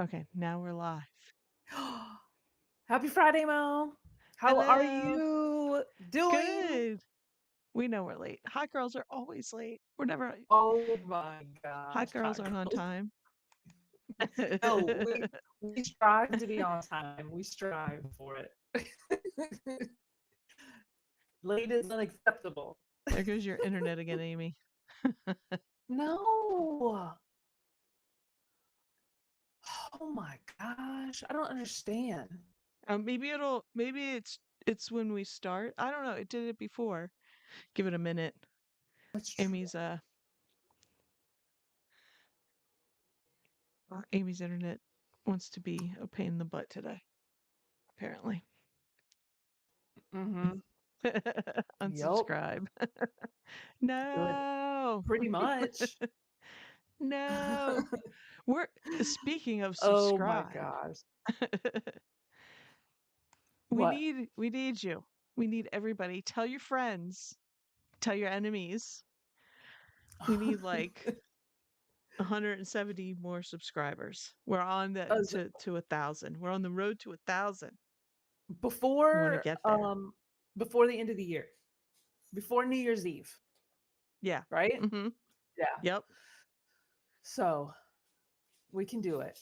Okay, now we're live. Happy Friday, Mo. How are Hello. you doing? Good. We know we're late. Hot girls are always late. We're never Oh my hot gosh, girls hot aren't on girls. time. No, we strive to be on time. We strive for it. Late is unacceptable. There goes your internet again, Amy. No. Oh my gosh. I don't understand. Maybe it's when we start. I don't know. It did it before. Give it a minute. That's true. Amy's internet wants to be a pain in the butt today, apparently. Mm-hmm. Yep. Unsubscribe. Good. No. Pretty much. No. We're speaking of Oh my subscribe. gosh. We What? need we need you. We need everybody. Tell your friends. Tell your enemies. We need like 170 more subscribers. We're on the As- to 1,000. We're on the road to 1,000. We want to before get there. before the end of the year, before New Year's Eve, Yeah. right? Mhm. Yeah. Yep. So we can do it.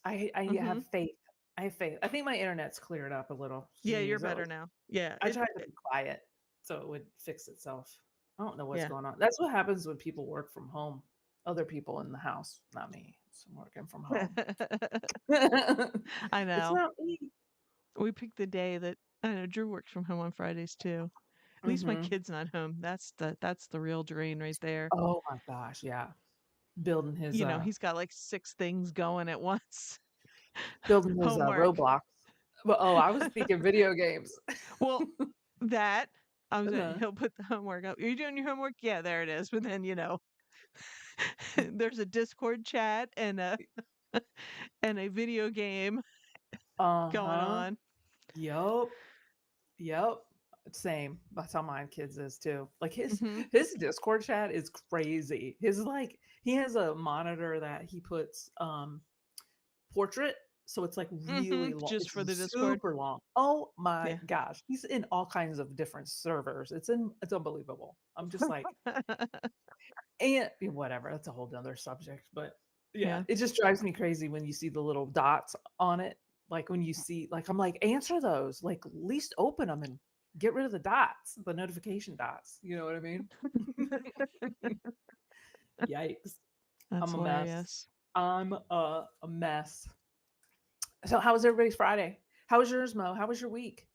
I Mhm. have faith. I have faith. I think my internet's cleared up a little. Yeah, you're Jeez, that better was. now. Yeah. I tried to be quiet so it would fix itself. I don't know what's Yeah. going on. That's what happens when people work from home. Other people in the house, not me. So I'm working from home. I It's know. not me. We picked the day that I know Drew works from home on Fridays too. At least my Hmm. kid's not home. That's the real drain right there. Oh my gosh, yeah. Building his He's got like 6 things going at once. Homework. Roblox. Well, oh, I was thinking video games. Well, that Uh-huh. he'll put the homework up. Are you doing your homework? Yeah, there it is. But then, there's a Discord chat and a and a video game going Uh-huh. on. Yup. Yup. Same. That's how my kids is too. Like Mhm. his Discord chat is crazy. His like he has a monitor that he puts portrait, so it's like really Mhm. long. Just It's for the Discord. super long. Oh my Yeah. gosh. He's in all kinds of different servers. It's unbelievable. I'm just like, and whatever, that's a whole other subject. But yeah, Yeah. it just drives me crazy when you see the little dots on it. Like when you see, like, I'm like, answer those, like, at least open them and get rid of the dots, the notification dots. You know what I mean? Yikes. That's I'm a mess. hilarious. I'm a mess. So, how was everybody's Friday? How was yours, Mo? How was your week?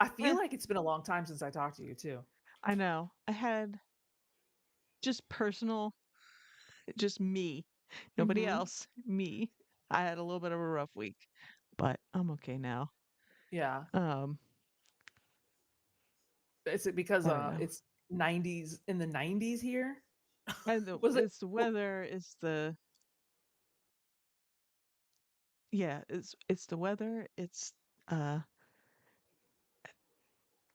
I feel Eh, like it's been a long time since I talked to you, too. I know. I had just personal, just me. Nobody Mm-hmm. else. Me. I had a little bit of a rough week, but I'm okay now. Yeah. Um, Is it because I don't know. it's 90s in the 90s here? And Was it? it's the weather, it's the weather, it's uh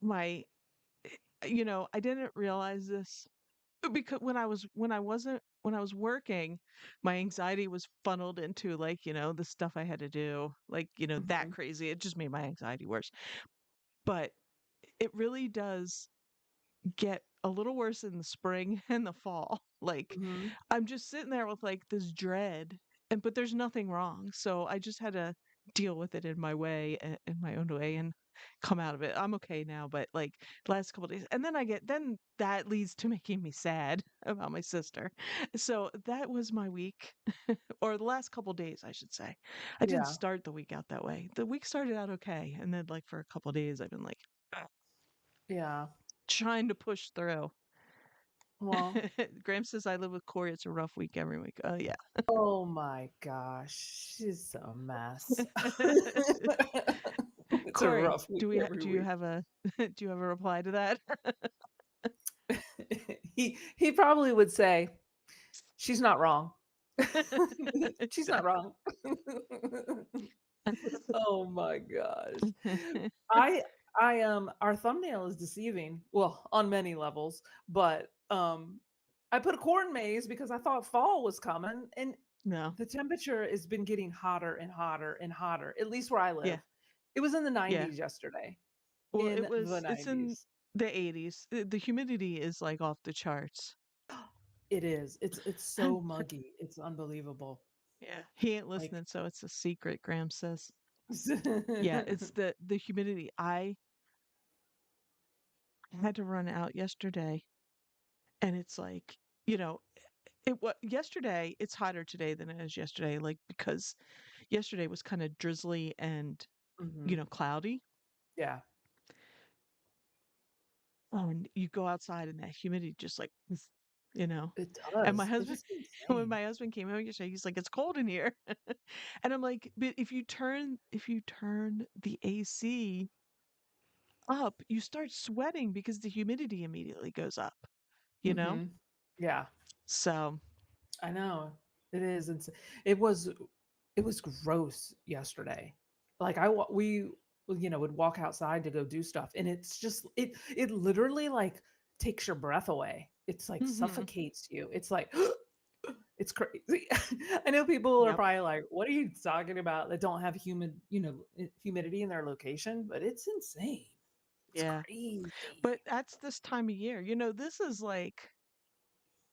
my I didn't realize this because when I was working, my anxiety was funneled into like, the stuff I had to do, like, that Mhm, crazy. It just made my anxiety worse. But it really does get a little worse in the spring and the fall. Like mhm. I'm just sitting there with like this dread but there's nothing wrong. So I just had to deal with it in my way in my own way and come out of it. I'm okay now, but like the last couple days and then that leads to making me sad about my sister. So that was my week or the last couple days, I should say. I didn't Yeah, start the week out that way. The week started out okay and then like for a couple days I've been like yeah. trying to push through. Well, Graham says I live with Corey. It's a rough week every week. Oh yeah. oh my gosh, she's a mess. It's a Corey, rough week every do you week. have a do you have a reply to that? He probably would say, "She's not wrong. She's not wrong." Oh my gosh. I our thumbnail is deceiving. Well, on many levels, but I put a corn maze because I thought fall was coming, and No. The temperature has been getting hotter and hotter and hotter, at least where I Yeah. live. It was in the Yeah. 90s yesterday. Well, In the it's in 90s. the 80s. The humidity is like off the charts. It is. It's so muggy. It's unbelievable. Yeah. He ain't Like listening, so it's a secret, Graham says. Yeah, it's the humidity. I had to run out yesterday and it's like, you know, it was yesterday, it's hotter today than it is yesterday, like because yesterday was kind of drizzly and, Mhm. cloudy. Yeah, And you go outside and that humidity just like, you know. it And my does. It husband, is when insane. my husband came home yesterday, he's like, "It's cold in here," and I'm like, "But if you turn the AC up, you start sweating because the humidity immediately goes up, you know." Mhm. Yeah, So, I know. It is. It was it was gross yesterday. Like we would walk outside to go do stuff and it's just it literally like takes your breath away. It's like hmm suffocates you. It's like it's crazy. I know people are yep, probably like, "What are you talking about?" That don't have humidity in their location, but it's insane. It's yeah. crazy. But that's this time of year. This is like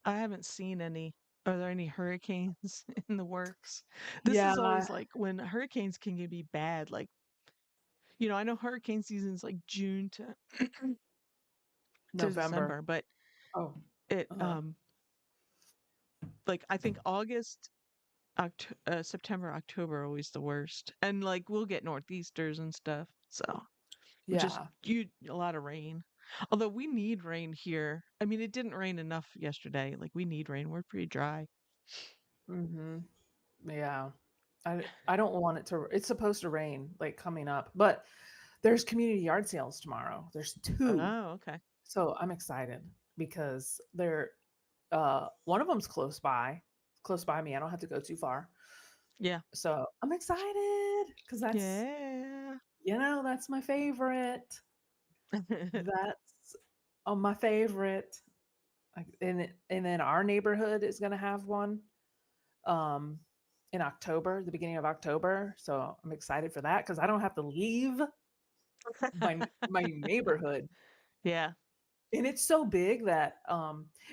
I haven't seen any. Are there any hurricanes in the works? This is Yeah, always like when hurricanes can be bad. Like, I know hurricane season is like June to November. December, but Oh, it uh-huh. like I think August, September, October are always the worst, and like we'll get northeasters and stuff. So just Yeah. a lot of rain. Although we need rain here. I mean, it didn't rain enough yesterday. Like we need rain. We're pretty dry. Mhm. Yeah. I don't want it to it's supposed to rain like coming up, but there's community yard sales tomorrow. There's 2. Oh, okay. So I'm excited because they're one of them's close by me. I don't have to go too far. Yeah. So I'm excited because Yeah. that's my favorite. That's my favorite. And then our neighborhood is going to have one um in October, the beginning of October. So I'm excited for that because I don't have to leave my neighborhood. Yeah. And it's so big that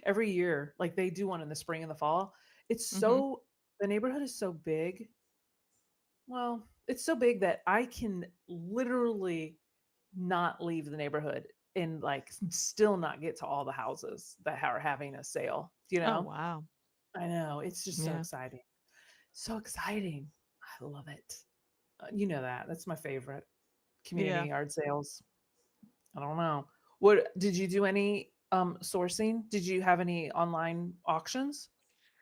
every year, like they do one in the spring and the fall. It's Mhm. so the neighborhood is so big. Well, it's so big that I can literally not leave the neighborhood and like still not get to all the houses that are having a sale, you Oh, know? wow. I know. It's just so Yeah. exciting. So exciting. I love it. You know that. That's my favorite. Community Yeah. yard sales. I don't know. What did you do any sourcing? Did you have any online auctions?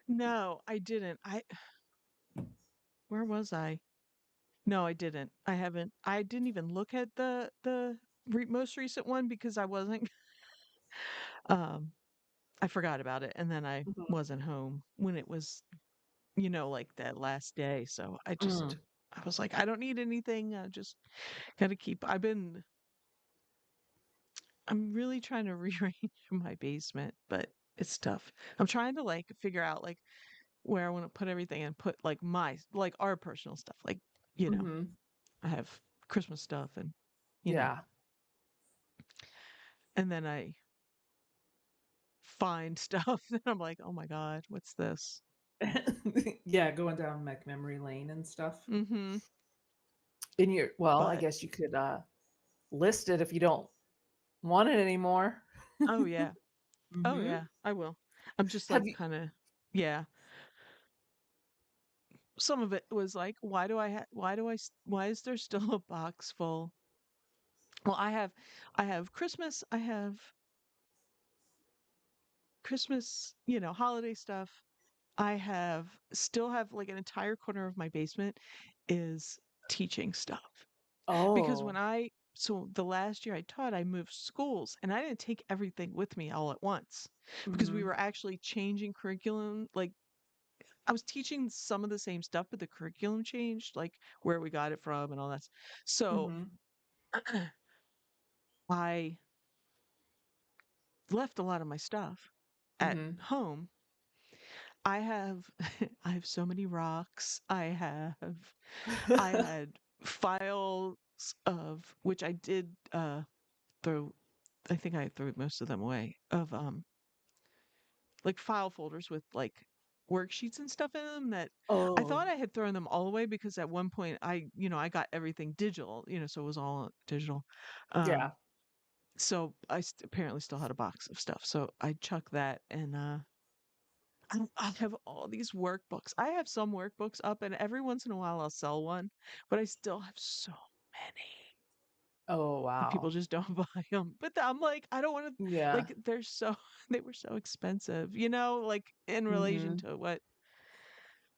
No, I didn't. Where was I? No, I didn't. I haven't. I didn't even look at the most recent one because I wasn't um I forgot about it and then I Mhm. wasn't home when it was, like that last day. So Mm. I was like, I don't need anything. Just gotta keep. I'm really trying to rearrange my basement, but it's tough. I'm trying to like figure out like where I want to put everything and put like like our personal stuff. Like, you know, Mhm. I have Christmas stuff and, you know, Yeah. and then I find stuff and I'm like, oh my God, what's this? Yeah, going down like memory lane and stuff. Mm-hmm. In your well, I But guess you could list it if you don't want it anymore. oh yeah. Oh Mhm. yeah, I will. I'm just Have like you kind of, yeah. Some of it was like, why is there still a box full? Well, I have Christmas, holiday stuff. I still have like an entire corner of my basement is teaching stuff. Because Oh. so the last year I taught, I moved schools and I didn't take everything with me all at once because we Mhm. were actually changing curriculum. Like I was teaching some of the same stuff, but the curriculum changed, like where we got it from and all that. So Mhm. I left a lot of my stuff at Mhm. home I have I have so many rocks. I had files of which I did throw I think I threw most of them away of like file folders with like worksheets and stuff in them that I Oh, thought I had thrown them all away because at one point I got everything digital, so it was all digital. yeah. Um so apparently still had a box of stuff. So I chucked that and I have all these workbooks. I have some workbooks up and every once in a while I'll sell one, but I still have so many. Oh, And people wow. just don't buy them. But I'm like, I don't want to Yeah. like they're so they were so expensive, like in relation Mhm. to what.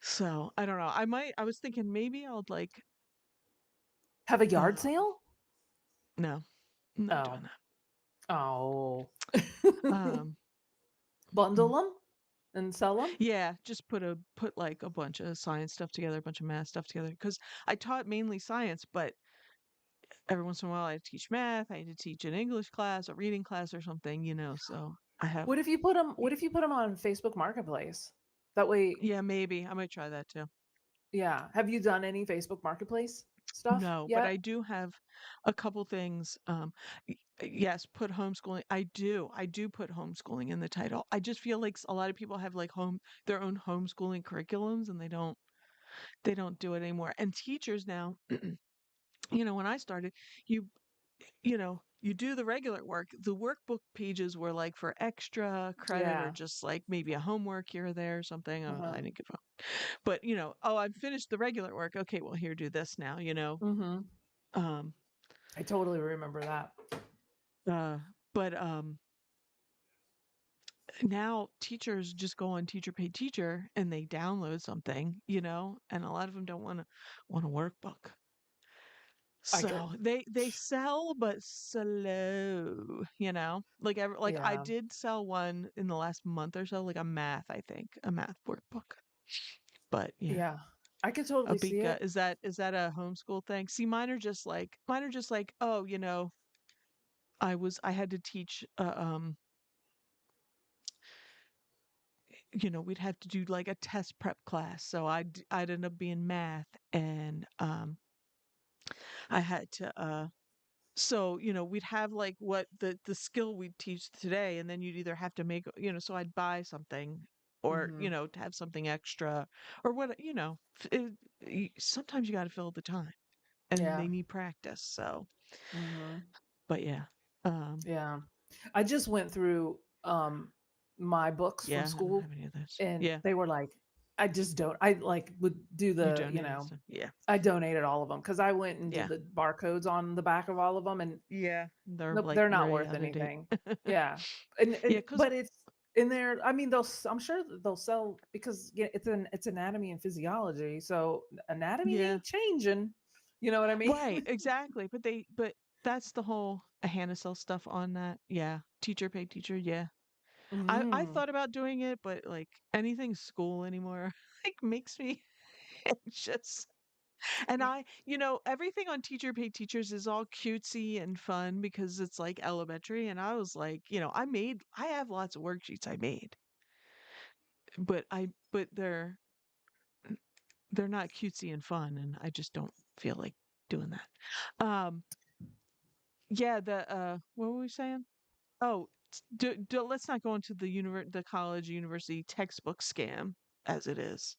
So, I don't know. I was thinking maybe I would like Have a yard um sale? no, I'm not Oh. doing Oh. that. Bundle Mm. them and sell them. Yeah, just put like a bunch of science stuff together, a bunch of math stuff together because I taught mainly science, but every once in a while I teach math, I had to teach an English class, a reading class or something, so I have What if you put them on Facebook Marketplace? That way, yeah, maybe I might try that too. yeah. Have you done any Facebook Marketplace stuff No, but yet? I do have a couple things. Yes, put homeschooling. I do put homeschooling in the title. I just feel like a lot of people have like their own homeschooling curriculums, and they don't do it anymore. And teachers now, when I started, you you do the regular work. The workbook pages were like for extra credit or Yeah. just like maybe a homework here or there or something. I Uh-huh. didn't give a but oh, I've finished the regular work. Okay, well here, do this now. Mhm. Um, I totally remember that. uh, but now teachers just go on Teacher Pay Teacher and they download something, and a lot of them don't want a workbook. I could So they sell, but slow. Like I yeah. did sell one in the last month or so, like I think, a math workbook. But yeah, Yeah. I could a totally see big it. is that a homeschool thing? See, mine are just like, oh, I had to teach we'd have to do like a test prep class. So I'd end up being math and I had to so we'd have like what the skill we'd teach today and then you'd either have to so I'd buy something or Mhm. to have something extra or sometimes you got to fill the time and Yeah. they need practice. So, Mhm. but yeah. Um Yeah. I just went through my books from yeah, I don't school have any of those. and Yeah, they were like I like would do you the, donated stuff. Yeah. I donated all of them because I went and did Yeah. the barcodes on the back of all of them, and Yeah, they're nope, like they're not way worth out of date. anything. Yeah. Yeah, And because but it's in there. I mean, I'm sure that they'll sell because it's anatomy and physiology. So anatomy yeah, ain't changing. You know what I mean? right, exactly. But that's the whole Hannah sell stuff on that. Yeah, teacher pay teacher. Yeah, I Mm. thought about doing it, but like anything school anymore, like makes me anxious. And everything on teacher pay teachers is all cutesy and fun because it's like elementary. And I was like, I have lots of worksheets I made, but they're not cutesy and fun, and I just don't feel like doing that. Yeah, what were we saying? Oh, let's not go into the college university textbook scam as it is.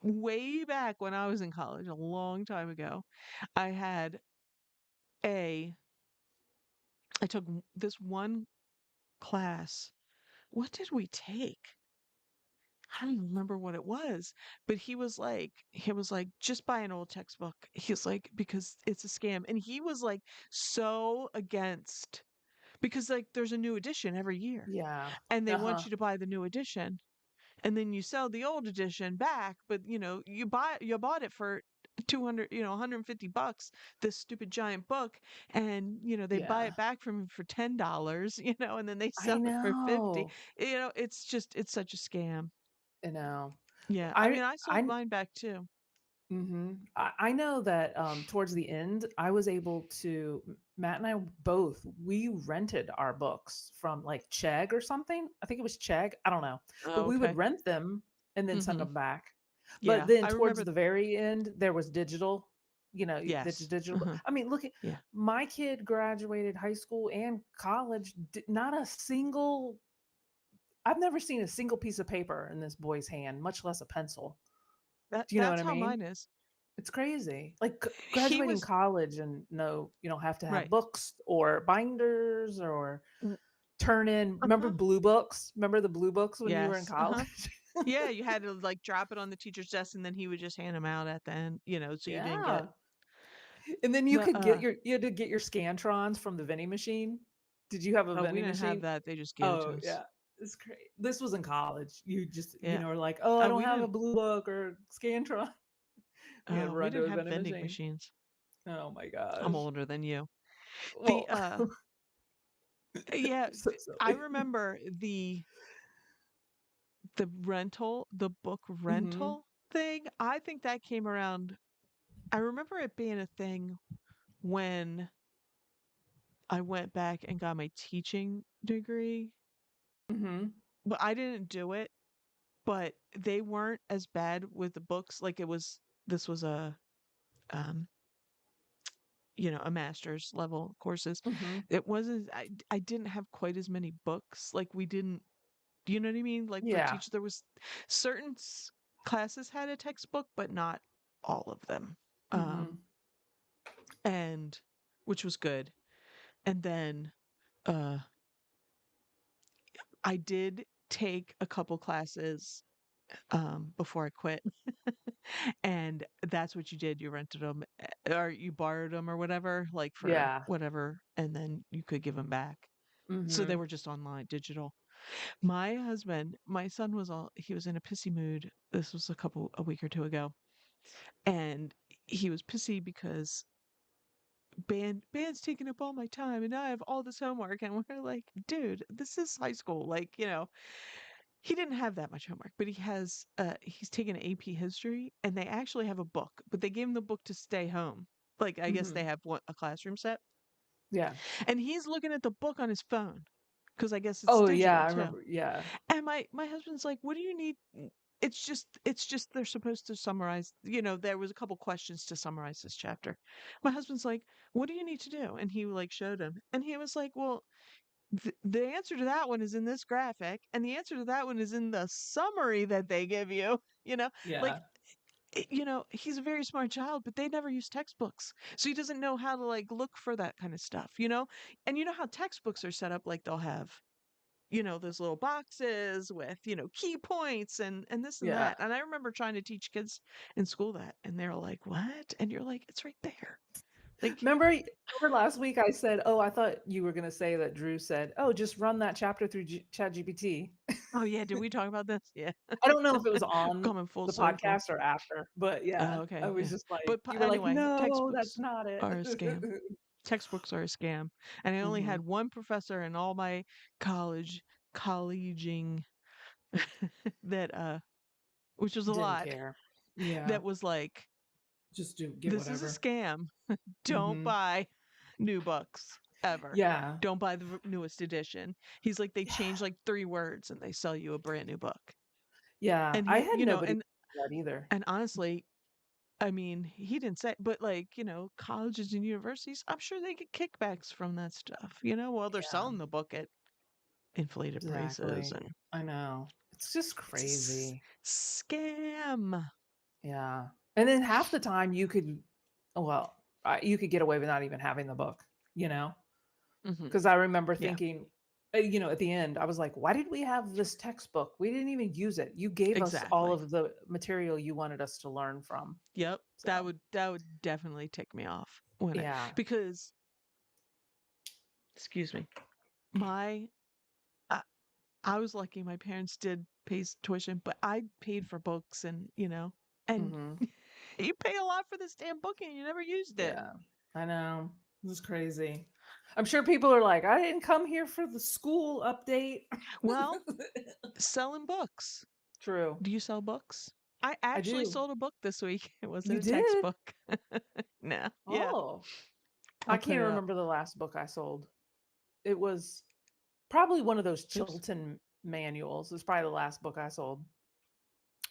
Way back when I was in college, a long time ago, I had a I took this one class. What did we take? I don't even remember what it was, but he was like, just buy an old textbook. He's like, because it's a scam. And he was like so against because like there's a new edition every year Yeah. and they want Uh-huh. you to buy the new edition and then you sell the old edition back, but you bought it for 200, $150, this stupid giant book, and they buy Yeah. it back from him for $10, and then they I sell it for 50. know. It's such a scam. I know. Yeah, I I mean, I sold I mine back too. I know that towards the end, I was able to, Matt and I both, we rented our books from like Chegg or something. I think it was Chegg. I don't know. But Oh, we would okay. rent them and then send Mhm. them back. But Yeah, then I towards remember. the very end, there was digital, the Yes. digital. Uh-huh. I mean, look at Yeah. my kid graduated high school and college. Not a single, I've never seen a single piece of paper in this boy's hand, much less a pencil. Do you know what That's I how mean? mine is. It's crazy. Like He graduating was college and no, you don't have to have right. books or binders or W turn in. Remember Uh-huh. blue books? Remember the blue books when you were in Yes. Uh-huh. college? Yeah, you had to, like, drop it on the teacher's desk, and then he would just hand them out at the end, so you didn't get Yeah. And then the, you had to get your Scantrons from the vending machine. Did you have a oh, we vending didn't have machine? that, they just gave it to Oh us. yeah. It's great. This was in college. You just, Yeah. are like, oh, I don't We have a didn't blue book or Scantron. We had to we run to didn't a have vending vending machine. machines. Oh my I'm gosh. older than you. The, Well, yeah, so I silly. remember the book Hmm. rental thing. I think that came around. I remember it being a thing when I went back and got my teaching degree, Hmm. but I didn't do it. But they weren't as bad with the books. Like this was um, a master's level courses. Hmm. It wasn't. I didn't have quite as many books. Like we didn't. Do you know what I mean? Like for Yeah. teachers, there was certain classes had a textbook, but not all of them. Um, Hmm. and which was good. And then uh I did take a couple classes before I quit. And that's what you did. You rented them or you borrowed them or whatever, like for Yeah. whatever, and then you could give them back. So they Hmm. were just online, digital. My husband, my son he was in a pissy mood. This was a week or two ago. And he was pissy because band's taking up all my time and I have all this homework. And we're like, dude, this is high school. Like, he didn't have that much homework, but he's taken AP history and they actually have a book, but they gave him the book to stay home. Like I guess they Hmm. have a classroom set. Yeah. And he's looking at the book on his phone because I guess it's Oh yeah, digital I too. remember. Yeah. And my husband's like, "What do you need?" It's just they're supposed to summarize. There was a couple questions to summarize this chapter. My husband's like, "What do you need to do?" And he like showed him, and he was like, "Well, the answer to that one is in this graphic, and the answer to that one is in the summary that they give you." Like Yeah. he's a very smart child, but they never use textbooks, so he doesn't know how to like look for that kind of stuff. And you know how textbooks are set up, like they'll have those little boxes with, key points and this and Yeah. that. And I remember trying to teach kids in school that, and they're like, "What?" And you're like, "It's right there." Like, Remember last week I said, "Oh, I thought you were going to say that Drew said, "Oh, just run that chapter through Chat GPT." oh yeah, did we talk about this? Yeah. I don't know if it was on Coming full the circle. podcast or after, but yeah, Oh, I okay, was yeah. just like, But you were like, anyway, "No, that's textbooks not it." are a scam. Textbooks are a scam. And I only had Hmm. one professor in all my colleging that which was a Didn't lot, care. Yeah. that was like, Just do get "This is a whatever. scam. Don't Hmm. buy new books ever. Yeah. Don't buy the newest edition." He's like, they change like three words and they sell you a brand new book. Yeah. And I he, had nobody like that either. and honestly, I mean, he didn't say, but like, colleges and universities, I'm sure they get kickbacks from that stuff, while they're Yeah. selling the book at inflated prices, Exactly. and I know. It's just it's a crazy. scam. Yeah. And then half the time well, you could get away with not even having the book, you know? Hmm. Because I remember Yeah, thinking, at the end, I was like, why did we have this textbook? We didn't even use it. You gave us all exactly. of the material you wanted us to learn from. Yep. That So, would that would definitely tick me off yeah. because, excuse me, my I, I was lucky my parents did pay tuition, but I paid for books, and Hmm. you pay a lot for this damn book and you never used it. Yeah. I know. This is crazy. I'm sure people are like, I didn't come here for the school update. Well, selling books. True. Do you sell books? I I actually do. sold a book this week. It wasn't You a did? textbook. No. Yeah. Oh. I I'll put can't it up. remember the last book I sold. It was probably one of those Oops. Chilton manuals. It's probably the last book I sold.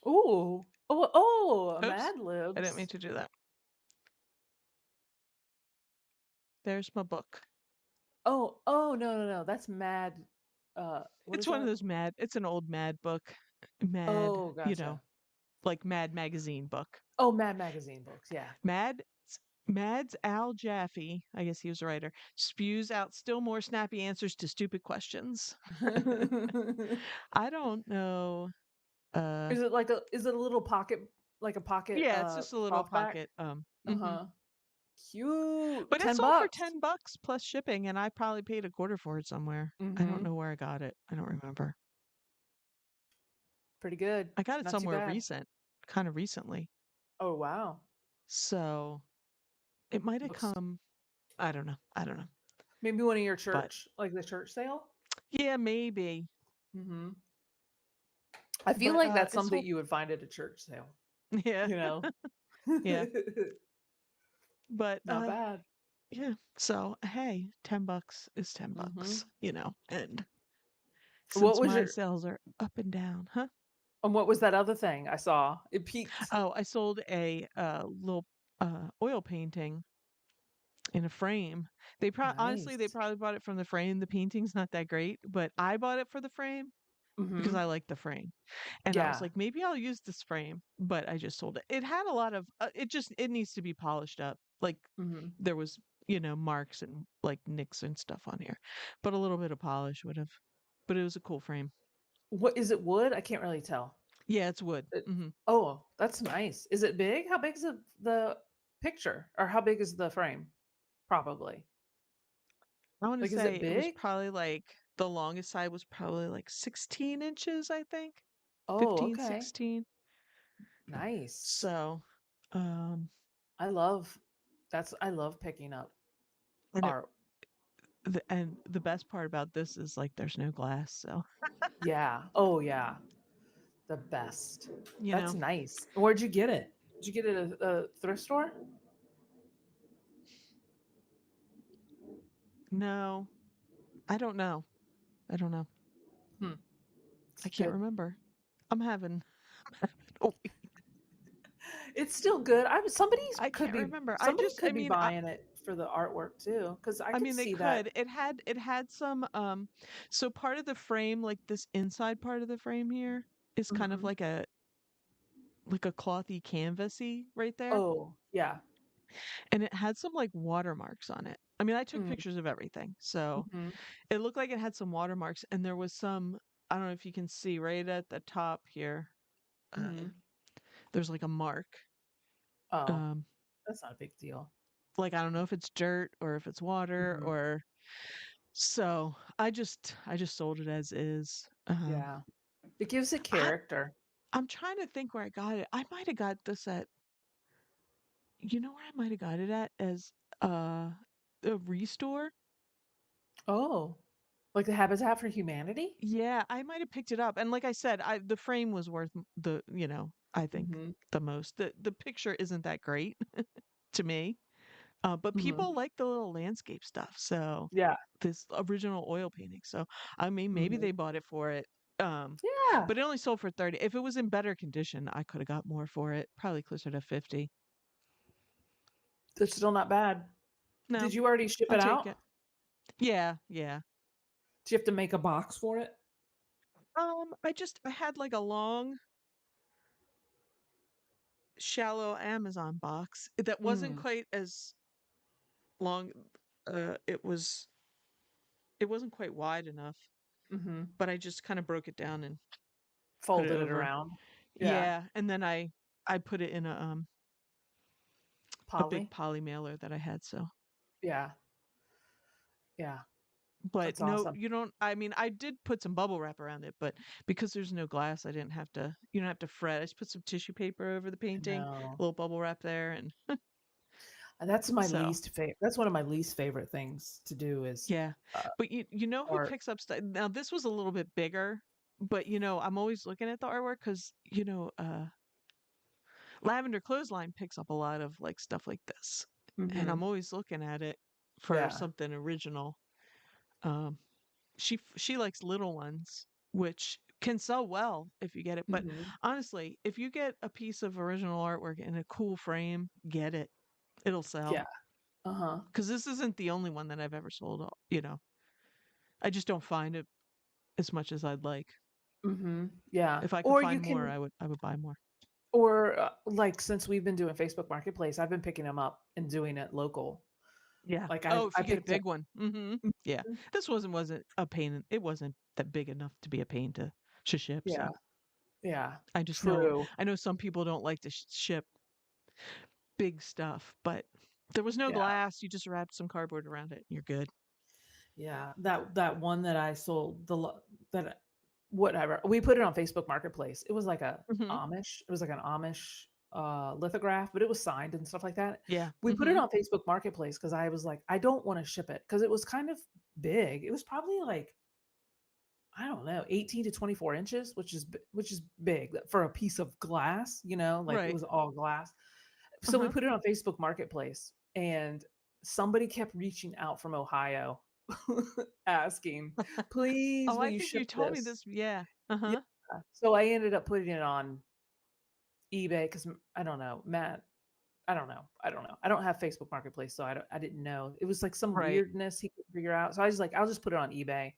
Ooh. Oh, Oops. Mad I didn't mean Libs. to do that. There's my book. Oh, no, no, no. That's Mad. What It's is one of that? those it's an old Mad book. Mad, Oh, you know, gotcha. like Mad magazine book. Oh, Mad Magazine books. Yeah. Mad Mad's Al Jaffe, I guess he was a writer, spews out still more snappy answers to stupid questions. I don't know. Uh Is it a little pocket, like a pocket yeah, it's just a little softback? pocket. Uh-huh. Cute. But it 10 sold for bucks. $10 plus shipping, and I probably paid a quarter for it somewhere. I don't Mm-hmm. know where I got it. I don't remember. Pretty good. I got it Not too somewhere bad. kind of recently. Oh, wow. So it might have Looks come. I don't know. I don't know. maybe one of your But church, like the church sale. yeah, maybe. Mm-hmm. I feel But like that's it something sold. you would find at a church sale, Yeah, you know? yeah. But Not bad. yeah. So hey, $10 is ten Mm-hmm. bucks, and What since was my your sales are up and down, huh? and what was that other thing I saw? It peaked. Oh, I sold a little oil painting in a frame. Honestly, they Nice. probably bought it from the frame. The painting's not that great, but I bought it for the frame because Mm-hmm. I like the frame. And I was Yeah. like, maybe I'll use this frame, but I just sold it. It had a lot of it needs to be polished up. Like Mm-hmm. there was, marks and like nicks and stuff on here. But a little bit of polish would have. But it was a cool frame. What is it? Wood? I can't really tell. Yeah, it's wood. It, Hmm. oh, that's nice. Is it big? How big is the picture, or how big is the frame? Probably. I want to Like, is it say it was big? probably like the longest side was probably like 16 inches, I think. Oh, 15, okay. 16. Nice. So, um, I love I love picking up and art. the best part about this is like there's no glass, so Yeah. Oh, yeah. The best. you That's know, nice. Where'd you get it? Did you get it at a thrift store? no, I don't know. I don't know. Hmm. I It's can't good. remember. I'm having oh, It's still good. I can't remember. Somebody could be buying it for the artwork too, because I I could mean they see that. could. It had some so part of the frame, like this inside part of the frame here is kind of Mhm. like a clothy canvasy right there. Oh, yeah. And it had some like watermarks on it. I mean, I took Mm, pictures of everything. So mhm, it looked like it had some watermarks and there was some I don't know if you can see right at the top here. Uh, mhm. there's like a mark. Oh, Um, that's not a big deal. like I don't know if it's dirt or if it's water Mhm. or so I just sold it as is. Yeah. It gives it I character. I'm trying to think where I got it. I might have got this at where I might have got it at as uh a restore. Oh, like the Habitat for Humanity? Yeah, I might have picked it up. And like I said, the frame was worth I think Mhm, the most. The picture isn't that great to me. But mhm. people like the little landscape stuff. So Yeah. this original oil painting. So I mean maybe Mhm. they bought it for it. Um, Yeah. but it only sold for 30. If it was in better condition, I could have got more for it, probably closer to 50. It's still not bad. No, Did you already ship I'll it take out? it. Yeah, yeah. Do you have to make a box for it? I had like a long, shallow Amazon box that wasn't Mm. quite as long. It wasn't quite wide enough, Mhm. but I just kind of broke it down and put it Folded it over. around. Yeah. Yeah, and then I put it in a big Poly? poly mailer that I had. So, Yeah. Yeah. but That's no, awesome. you don't. I mean, I did put some bubble wrap around it, but because there's no glass, I didn't have to. You don't have to fret. I just put some tissue paper over the I painting, know. a little bubble wrap there, and And that's my so least favorite. That's one of my least favorite things to do is yeah. uh, But you know who art. picks up stuff? Now this was a little bit bigger, but I'm always looking at the artwork because Lavender Clothesline picks up a lot of like stuff like this, and I'm Mhm. always looking at it for Yeah. something original. Um, she likes little ones, which can sell well if you get it. But Mhm. honestly, if you get a piece of original artwork in a cool frame, get it. It'll sell. Yeah. Uh-huh. Because this isn't the only one that I've ever sold. I just don't find it as much as I'd like. Mhm. Yeah. If I could Or find you more, can I would buy more. or, like, since we've been doing Facebook Marketplace, I've been picking them up and doing it local. Yeah. Like, Oh, if I you get a picked up big one. Yeah. Mhm. This wasn't a pain. It wasn't that big enough to be a pain to ship. Yeah. So Yeah. I just know True. I know some people don't like to ship big stuff, but there was no Yeah. glass. You just wrapped some cardboard around it. And you're good. Yeah. That one that I sold, that whatever. We put it on Facebook Marketplace. It was like a Hmm. Amish. It was like an Amish lithograph, but it was signed and stuff like that. Yeah. We put it on Facebook Marketplace because I was like, I don't want to ship it because it was kind of big. It was probably like, I don't know, 18 to 24 inches, which is big for a piece of glass, like it Right. was all glass. Uh So we huh. put it on Facebook Marketplace, and somebody kept reaching out from Ohio asking, "Please, Oh, will I you think you ship told me this?" this. Yeah. Uh Yeah. huh. So I ended up putting it on eBay because I don't know, Matt. I don't know. I don't know. I don't have Facebook Marketplace, so I didn't know. It was like some Right. weirdness he could figure out. So I was like, I'll just put it on eBay,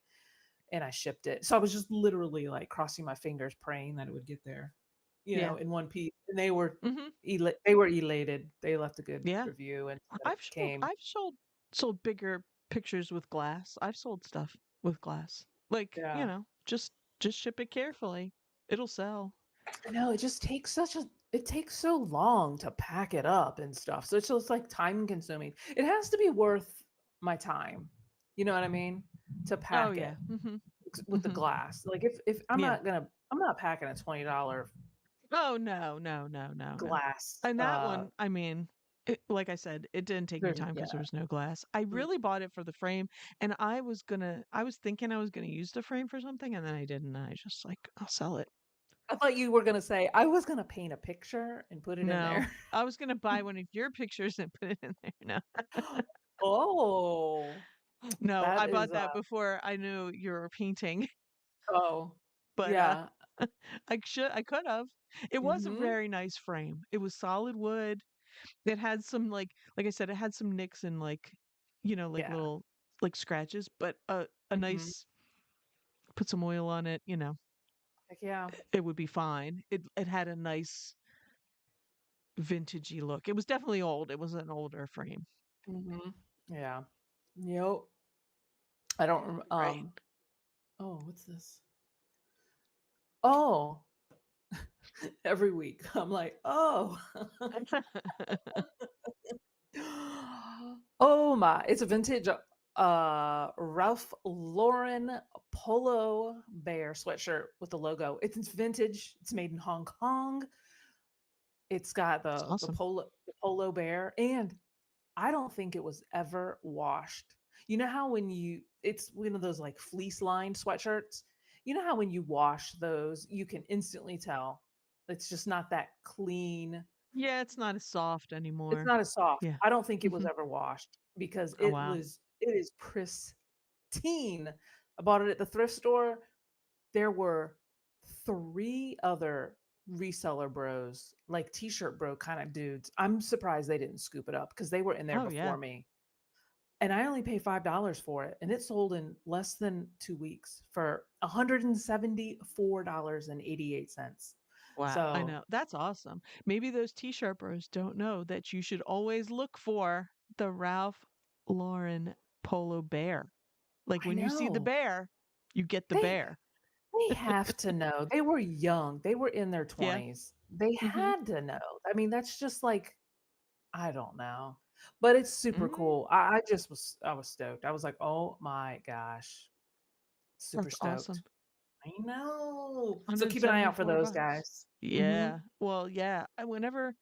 and I shipped it. So I was just literally like crossing my fingers, praying that it would get there, Yeah. in one piece. And Hmm. they were elated. They left a good Yeah. review and said it I've sold came. I've sold bigger pictures with glass. I've sold stuff with glass. Like, Yeah. just ship it carefully. It'll sell. I know it just takes it takes so long to pack it up and stuff. So it's just like time consuming. It has to be worth my time. You know what I mean? To Oh pack yeah. it Mhm. with the Mhm. glass. Like if Yeah. I'm not packing a $20 Oh no, no, no, no, no. glass And that one, I mean, like I said, it didn't take me time because there yeah. was no glass. I really bought it for the frame, and I was thinking I was gonna use the frame for something, and then I didn't. I was just like, I'll sell it. I thought you were gonna say I was gonna paint a picture and put it in No, there. I was gonna buy one of your pictures and put it in there. No, Oh, no, that I is bought that before I knew you were painting, oh but yeah. I could have. It was a Mhm. very nice frame. It was solid wood. It had some like I said, it had some nicks and like Yeah. little like scratches, but a Mhm. nice put some oil on it, Heck yeah. it would be fine. It had a nice vintagey look. It was definitely old. It was an older frame. Mhm. Yeah. Yep. I don't Right. oh, what's this? Oh, every week. I'm like, "Oh." Oh my, it's a vintage Ralph Lauren polo bear sweatshirt with the logo. It's vintage. It's made in Hong Kong. It's got That's awesome. the polo bear, and I don't think it was ever washed. You know how when it's one of those like fleece lined sweatshirts? You know how when you wash those, you can instantly tell it's just not that clean. Yeah, it's not as soft It's anymore. not as soft. Yeah. I don't think it was Hmm. ever washed because Oh wow. it is pristine. I bought it at the thrift store. There were 3 other reseller bros, like t-shirt bro kind of dudes. I'm surprised they didn't scoop it up because they were in there Oh yeah. before me. And I only paid $5 for it, and it sold in less than 2 weeks for $174.88. Wow. I So, know. That's awesome. Maybe those t-shirt bros don't know that you should always look for the Ralph Lauren polo bear. Like I when you see the know. bear, you get the They bear. they have to know. They were young. They were in their Yeah. 20s. They Mhm. had to know. I mean, that's just like I don't know. But it's super Mm, cool. I was stoked. I was like, "Oh my gosh." Super that's stoked. awesome. I know. So keep an eye out for those $174. guys. Mhm. Yeah. Well, yeah. Whenever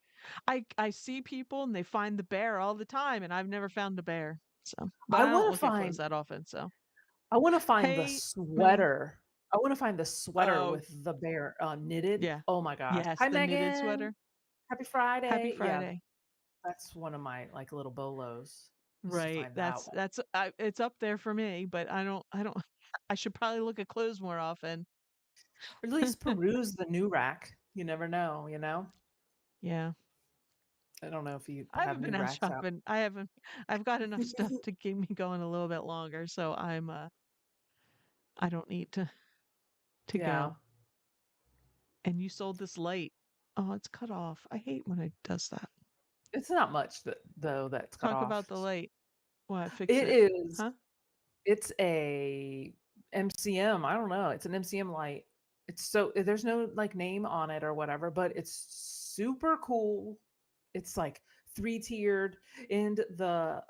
I see people and they find the bear all the time, and I've never found a bear. So, but I I don't wanna look at clothes find that often. So, I wanna find the hey, mhm. sweater. I wanna find the sweater Oh, with the bear, knitted. yeah. Oh my gosh. Yes, Hi, the knitted Megan. sweater. Happy Happy Friday. Yeah, Friday. that's one of my like little bolos is to Right. find that one. That's it's up there for me, but I don't I should probably look at clothes more often. Or at least peruse the new rack. You never know, you know? Yeah. I don't know if you I have haven't been new out racks out. shopping. I've got enough stuff to keep me going a little bit longer, so I don't need to Yeah. go. And you sold this light. Oh, it's cut off. I hate when it does that. It's not much that though that's cut Talk off. about the light. What, fix It it? is Huh? it's a MCM. I don't know. It's an MCM light. It's so there's no like name on it or whatever, but it's super cool. It's like three-tiered and the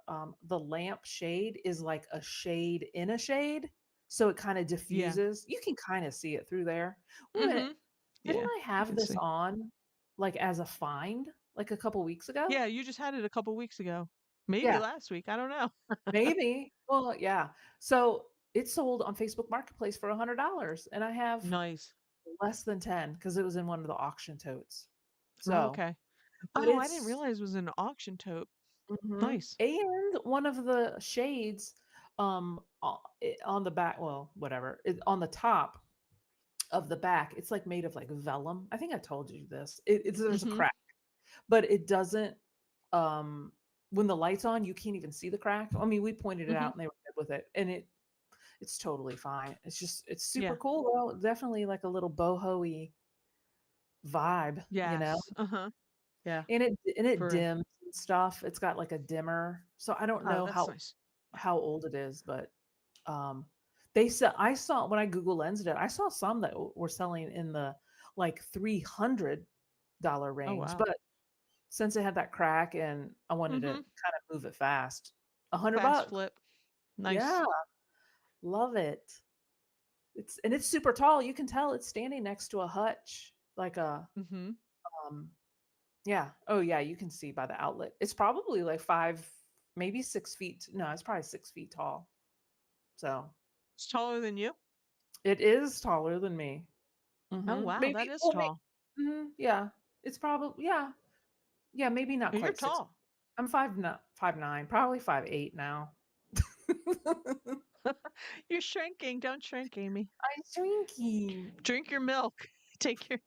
lamp shade is like a shade in a shade. So it kind of Yeah. diffuses. You can kind of see it through there. Wait a minute. Mhm. Didn't Yeah, I I have can this see. on like as a find like a couple weeks ago? Yeah, you just had it a couple weeks ago. Maybe Yeah. last week. I don't know. Maybe. Well, yeah. So it sold on Facebook Marketplace for $100, and I have Nice. less than 10 because it was in one of the auction totes. Oh, So, okay. but Oh, I didn't it's realize it was an auction tote. mhm. Nice. And one of the shades on the back, well, whatever, on the top of the back, it's like made of like vellum. I think I told you this. It's there's a Mhm. crack, but it doesn't um when the light's on, you can't even see the crack. I mean, we pointed it Mhm. out and they were good with it. And it's totally fine. It's just it's super Yeah. cool though. Definitely like a little boho-y vibe, you know? Yes. Uh-huh. Yeah. And it For real. dims and stuff. It's got like a dimmer. So I don't Oh, know that's nice. how old it is, but um they said I saw when I Google Lensed it, I saw some that were selling in the like $300 Oh, range. wow. But since it had that crack and I wanted to Mhm. kind of move it fast, 100 Fast bucks. flip. Nice. Yeah, love it. It's super tall. You can tell it's standing next to a hutch, like a Mhm. um yeah. Oh yeah, you can see by the outlet. It's probably like 5, maybe 6 feet. No, it's probably 6 feet tall. So It's taller than you? it is taller than me. Oh, wow, Maybe that is well tall. yeah. It's probably yeah. Yeah, maybe not Oh, you're quite 6. tall. I'm 5'9", probably 5'8" now. You're shrinking. Don't shrink, Amy. I'm shrinking. Drink your milk. Take your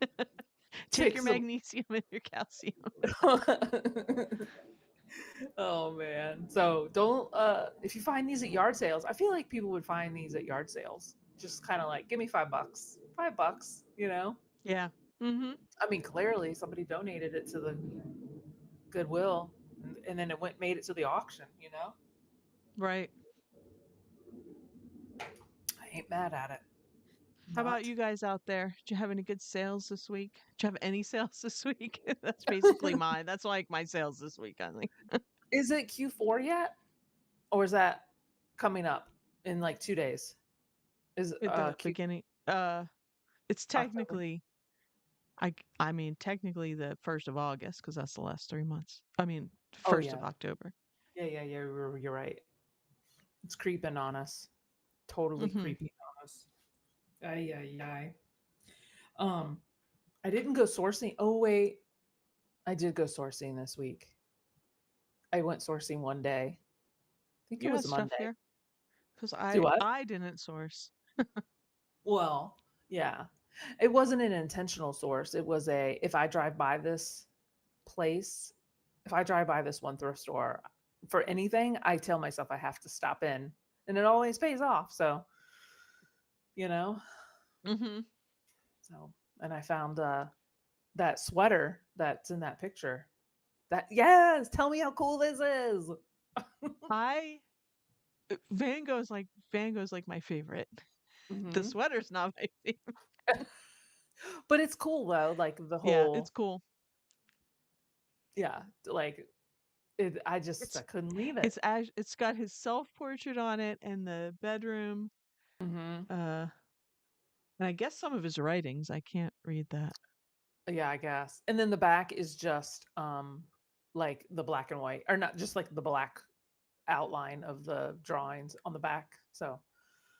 take Take your some magnesium and your calcium. Oh man. So don't if you find these at yard sales, I feel like people would find these at yard sales. Just kind of like, give me $5. $5, you know? Yeah. Mhm. I mean, clearly somebody donated it to the Goodwill and then it made it to the auction, you know? Right. I ain't mad at it. How about Not. you guys out there? Did you have any good sales this week? Did you have any sales this week? That's basically mine. That's like my sales this week, I think. Is it Q4 yet? Or is that coming up in like 2 days? Is At the Q beginning, it's October? technically I mean, technically the 1st of August because that's the last 3 months. I mean, Oh 1st of yeah. October. Yeah, you're right. It's creeping on us. Totally Mhm. creeping on us. Ay, ay, ay. Um, I didn't go sourcing. Oh, wait. I did go sourcing this week. I went sourcing one day. I think it You was have a stuff Monday. here? Because Do what? I didn't source. Well, yeah. It wasn't an intentional source. It was if I drive by this place, if I drive by this one thrift store for anything, I tell myself I have to stop in and it always pays off. So, you know, Mhm. so, and I found that sweater that's in that picture. That, yes, tell me how cool this is. I Van Gogh's like my favorite. The hmm sweater's not my favorite. But it's cool though, like the Yeah, it's whole cool. yeah, like I It's couldn't leave it. it's got his self-portrait on it and the bedroom, hmm uh, and I guess some of his writings. I can't read that. Yeah, I guess. And then the back is just like the black and white or not just like the black outline of the drawings on the back. So,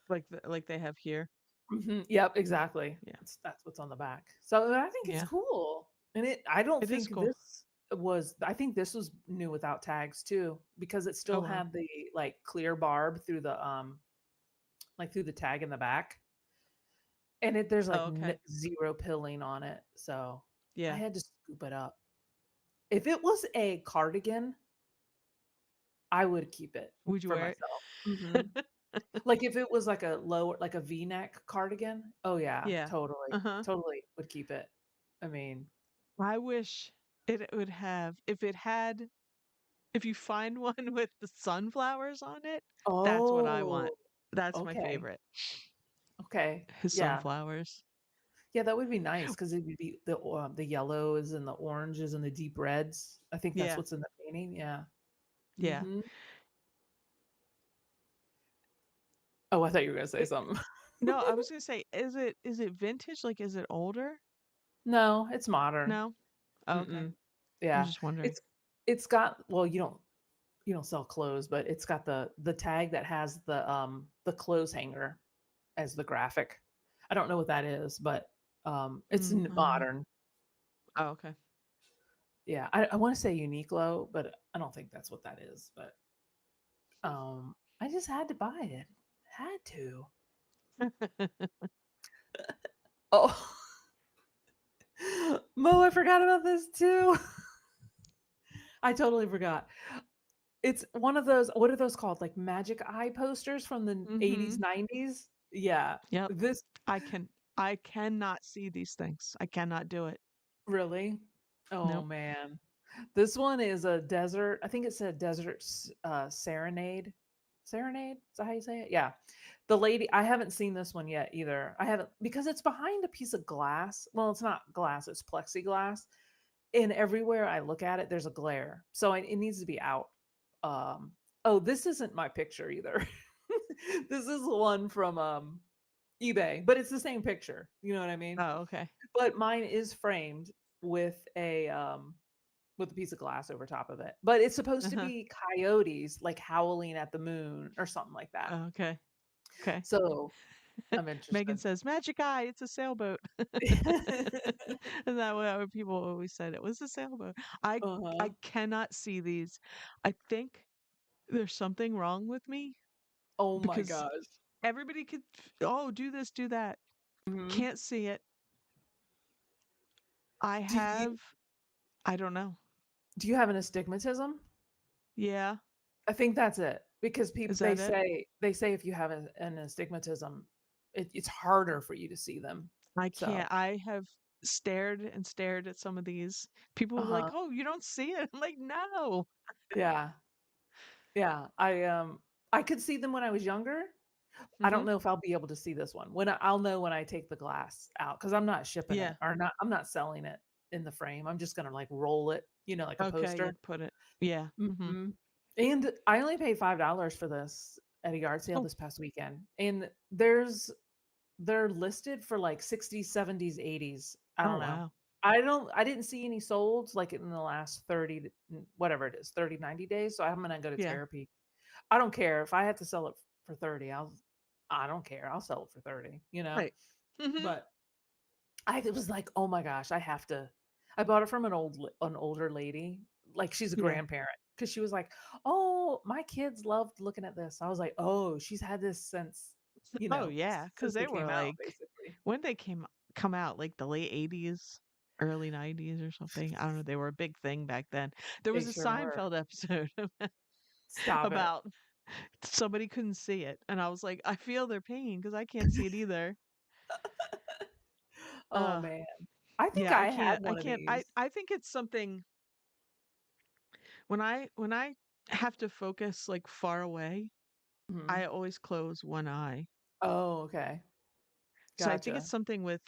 Like they have here. yep, exactly. Yeah. That's what's on the back. So I think it's Yeah. cool. And I don't It is think cool. I think this was new without tags too, because it Oh, still wow. had the like clear barb through the like through the tag in the back. And there's like Oh, okay. zero pilling on it. So I Yeah. had to scoop it up. If it was a cardigan, I would keep it Would you for wear myself. it? Like if it was like a lower, like a V-neck cardigan, oh yeah, Yeah. totally, Uh-huh. totally would keep it. I mean, I wish it would have if you find one with the sunflowers on it, that's what I want. oh, That's my okay, favorite. okay, His yeah, sunflowers. yeah, that would be nice because it would be the yellows and the oranges and the deep reds. I think that's Yeah. what's in the painting. Yeah. Yeah. Hmm. Oh, I thought you were gonna say It, something. no, I was gonna say, is it vintage? Like, is it older? No, it's modern. No? Oh, okay. Mm-mm. I'm Yeah, just wondering. it's got, well, you don't sell clothes, but it's got the tag that has the clothes hanger as the graphic. I don't know what that is, but it's Mm, I don't know. modern. Oh, okay. Yeah, I want to say Uniqlo, but I don't think that's what that is. But I just had to buy it. Had to. Oh, Mo, I forgot about this too. I totally forgot. It's one of those, what are those called? Like magic eye posters from the 80s, Mhm. 90s? Yeah. Yep. This I can I cannot see these things. I cannot do it. really? Oh Nope. man. This one is a desert, I think it said desert serenade. Serenade? Is that how you say it? Yeah. The lady, I haven't seen this one yet either. I haven't, because it's behind a piece of glass. Well, it's not glass, it's plexiglass. And everywhere I look at it, there's a glare. So it needs to be out. Oh, this isn't my picture either. This is one from eBay, but it's the same picture. You know what I mean? Oh, okay. But mine is framed with a piece of glass over top of it. But it's supposed to Uh-huh. be coyotes like howling at the moon or something like that. Oh, okay. Okay. So I'm Megan interested. says, "Magic eye, it's a sailboat." And that what people always said it was a sailboat. I Uh-huh. cannot see these. I think there's something wrong with me Oh my because gosh. everybody could, oh, do this, do that. Mhm. Can't see it. I Do you have, I don't know. do you have an astigmatism? Yeah. I think that's it because people Is that it? they say if you have an astigmatism, it's harder for you to see them. I So, can't. I have stared and stared at some of these. People are like, uh-huh. "Oh, you don't see it." I'm like, "No." Yeah. Yeah. I could see them when I was younger. I don't Mhm. know if I'll be able to see this one. I'll know when I take the glass out because I'm not shipping Yeah. it or not. I'm not selling it in the frame. I'm just gonna like roll it, like a Okay, poster. you'd put it. Yeah. Mhm. Mhm. And I only paid $5 for this at a yard sale Oh. this past weekend. And they're listed for like 60s, 70s, 80s. I Oh, don't know. wow. I didn't see any solds like in the last 30 whatever it is, 30, 90 days. So I'm gonna go to Yeah. therapy. I don't care if I have to sell it for 30. I don't care. I'll sell it for 30, Right. Mhm. But I it was like, "Oh my gosh, I have to." I bought it from an older lady, like she's a Yeah. grandparent, because she was like, "Oh, my kids loved looking at this." I was like, "Oh, she's had this Oh, yeah, because since they they were came out, like basically." when they come out, like the late '80s, early '90s or something. I don't know, they were a big thing back then. There They was a sure were. Seinfeld episode Stop it. about somebody couldn't see it, and I was like, "I feel their pain because I can't see it either." Oh, Uh, man. I think yeah, I I had can't I one of can't these. I think it's something when I have to focus, like, far away, Mhm. I always close one eye. Oh, okay. So I think it's Gotcha. something with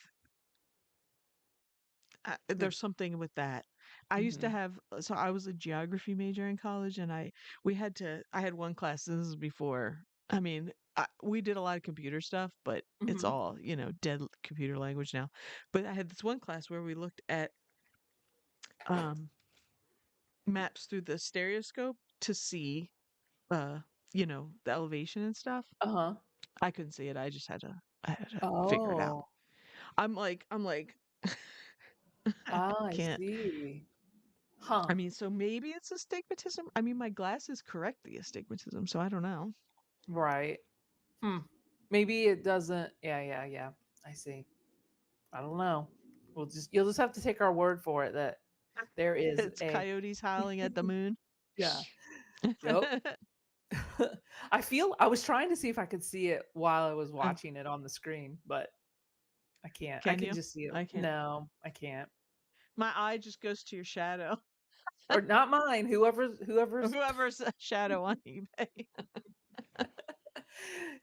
Like there's something with that. I used to mhm. have so I was a geography major in college, and I had one class. This is before. I mean, we did a lot of computer stuff, but it's Mhm. all dead computer language now. But I had this one class where we looked at um, maps through the stereoscope to see uh, the elevation and stuff. Uh-huh. I couldn't see it. I had to figure it out. Oh. I'm like Ah, I Can't. see. Huh. I mean, so maybe it's astigmatism. I mean, my glasses correct the astigmatism, so I don't know. Right. Hmm. Maybe it doesn't. Yeah, yeah, yeah. I see. I don't know. You'll just have to take our word for it that there is It's a coyotes howling at the moon. yeah. Yep. I was trying to see if I could see it while I was Uh, watching it on the screen, but I can't. I can can you? just see it. I can't. No, I can't. My eye just goes to your shadow. Or not mine. Whoever's Whoever's a shadow on eBay.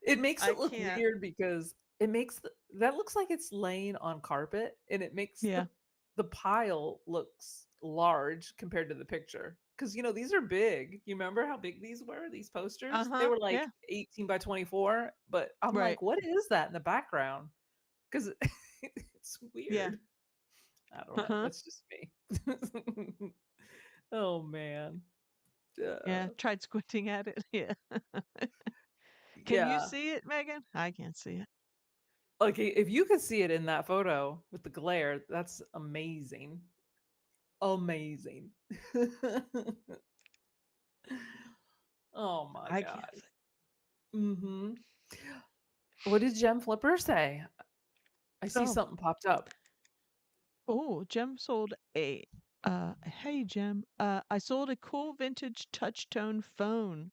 it makes I it look can't. weird because it makes that looks like it's laying on carpet and it makes Yeah. the pile looks large compared to the picture. Because these are big. You remember how big these were? These posters? They Uh-huh. were like Yeah. 18 by 24. But I'm Right. like, what is that in the background? Because it's Yeah. weird. I don't know. Uh-huh. That's just me. Oh man. Yeah. Tried squinting at it. Yeah. Can you Yeah. see it, Megan? I can't see it. Like if you could see it in that photo with the glare, that's amazing. Amazing. Oh my I can't god. see. Mhm. What did Gem Flipper say? I see Oh. something popped up. Oh, Jem sold a hey Jem. I sold a cool vintage touch tone phone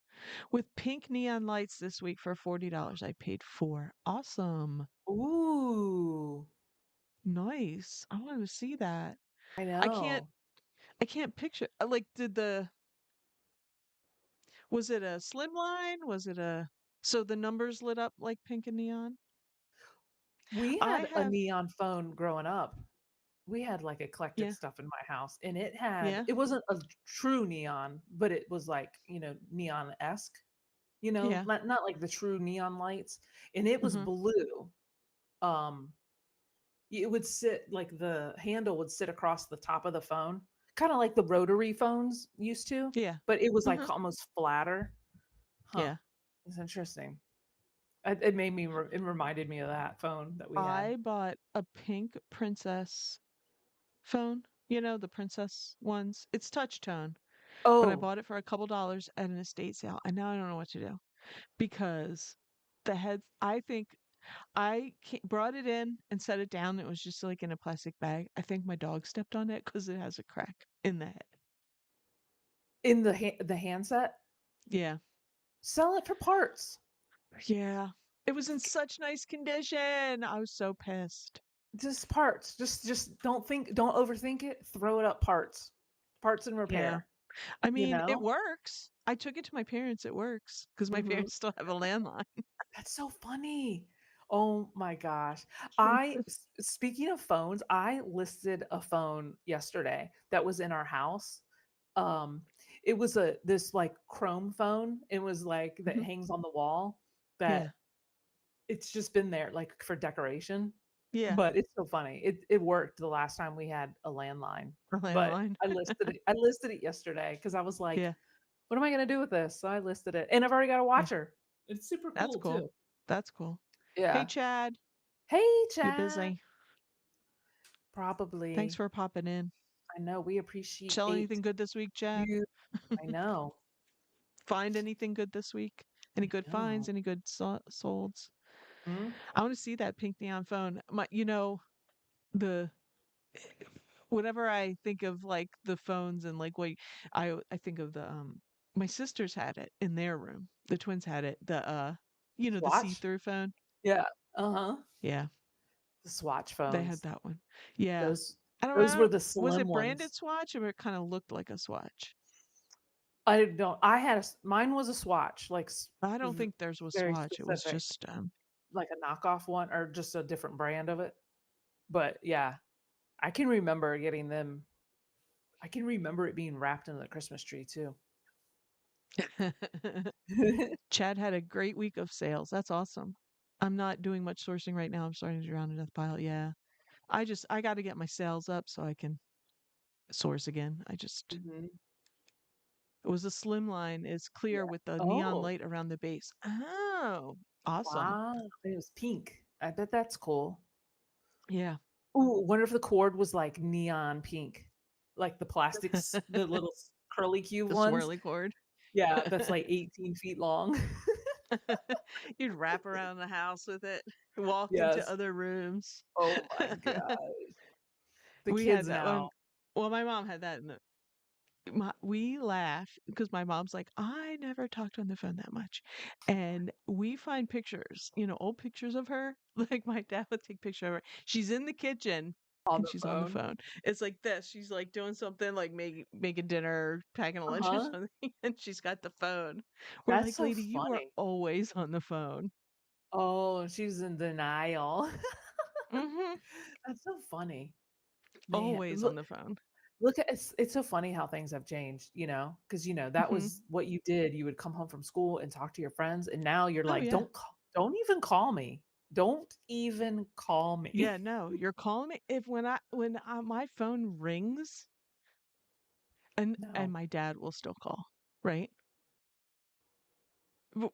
with pink neon lights this week for $40. I paid 4. Awesome. Ooh, Nice. I want to see that. I I can't know. I can't picture like did the was it a slim line? Was it a so the numbers lit up like pink and neon? We I had a have neon phone growing up. We had like eclectic yeah. stuff in my house, and Yeah. it wasn't a true neon, but it was like, neon-esque, Yeah. not like the true neon lights, and it was Mhm. blue. Um, it would sit like the handle would sit across the top of the phone, kind of like the rotary phones used to, Yeah. but it was like Mhm. almost flatter. Huh. Yeah. It's interesting. It made me, it reminded me of that phone that we had. I bought a pink princess phone, the princess ones. It's touch tone, but I Oh, bought it for a couple dollars at an estate sale, and now I don't know what to do because the heads. I think brought it in and set it down. It was just like in a plastic bag. I think my dog stepped on it because it has a crack in the head. in the handset? Yeah, Sell it for parts. yeah. It was in such nice condition. I was so pissed. Just parts. Just don't overthink it. Throw it up parts. Parts and Yeah. repair, I you mean, it know? works. I took it to my parents. It works because my Mhm. parents still have a landline. That's so funny. Oh my gosh. Speaking of phones, I listed a phone yesterday that was in our house. Um, it was this like chrome phone. It was like that Mhm. hangs on the wall Yeah. that it's just been there like for decoration. Yeah. But it's so funny. It worked the last time we had a landline. A But landline. I listed it yesterday because I was like, Yeah. what am I gonna do with this? So I listed it. And I've already got a Yeah. watcher. It's super That's cool cool. too. That's cool. Hey, Yeah. Chad. Hey, You Chad. busy? Thanks Probably. for popping in. I know we appreciate Sell anything good this week, Chad? you. I know. Find anything good this week? Any I good finds? know. Any good solds? Mhm. I want to see that pink neon phone. The whenever I think of like the phones and like I think of my sisters had it in their room. The twins had it. The Swatch? see-through phone. Yeah. Uh-huh. Yeah, The Swatch they had phones. that one. Yeah. Those I don't those were know. the Was slim it branded ones. Swatch or it kind of looked like a Swatch? I had mine was a Swatch, like I don't think theirs was very Swatch. It was specific, just like a knockoff one or just a different brand of it. But yeah, I can remember getting them. I can remember it being wrapped in the Christmas tree too. Chad had a great week of sales. That's awesome. I'm not doing much sourcing right now. I'm starting to drown in death pile. Yeah. I got to get my sales up so I can source again. Mhm. It was a slim line. It's clear Yeah. with the neon Oh, light around the base. Oh, awesome. wow. It was pink. I bet that's cool. Yeah. Ooh, wonder if the cord was, like, neon pink, like the plastics, the little curly cube The ones? swirly cord. Yeah, that's, like, 18 feet long. You'd wrap around the house with it, walk into Yes. other rooms. Oh my god. The We had kids that now. one. Well, my mom had that in the we laugh because my mom's like, "I never talked on the phone that much." And we find pictures, old pictures of her. Like my dad would take picture of her. She's in the kitchen On and the she's on the phone. phone. It's like this. She's like doing something like making dinner, packing a lunch or Uh-huh. something, and she's got the phone. We're That's like, so "Lady, you are funny. always on the phone." Oh, she's in denial. Mhm. That's so funny. Man, Always on the phone. look at it's so funny how things have changed, because that Mhm. was what you did. You would come home from school and talk to your friends, and now you're Oh, like, yeah. Don't even call me. Don't even call Yeah, me." no, you're calling me if when my phone rings and No. my dad will still call, right?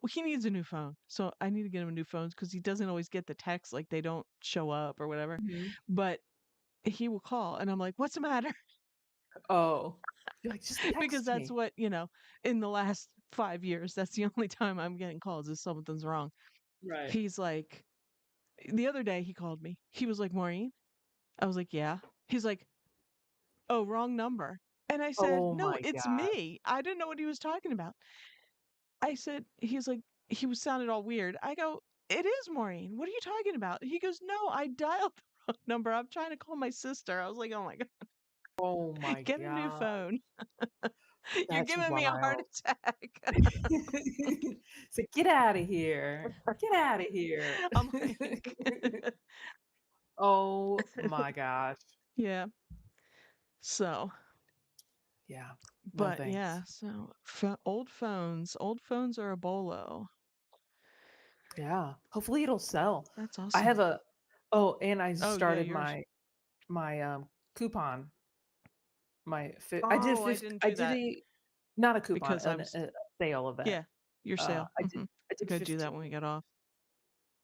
He needs a new phone, so I need to get him a new phone because he doesn't always get the texts, like, they don't show up or whatever, Mhm. but he will call, and I'm like, "What's the matter?" Oh. You're like, "Just Because text that's me." what in the last 5 years, that's the only time I'm getting calls if something's wrong. Right. He's like the other day, he called me. He was like, "Maureen?" I was like, "Yeah." He's like, "Oh, wrong number." And I said, Oh "No, my it's gosh. me." I didn't know what he was talking about. I said he's like he was sounded all weird. I go, "It is Maureen. What are you talking about?" He goes, "No, I dialed the wrong number. I'm trying to call my sister." I was like, "Oh my god, Oh my get a new god. phone. You're That's giving me a heart wild. attack." So, "Get out of here. Get out of here." I'm like Oh my gosh. yeah. So, Yeah. No but thanks. yeah, so old phones are a bolo. Yeah. Hopefully it'll sell. That's I have awesome. a Oh, and I Oh, yeah, started yours. my coupon. I did Oh, I 50 didn't I do did that a not a coupon, because I a was sale event. yeah, your sale. I did Mhm. I I did gotta do that when we 15 get off.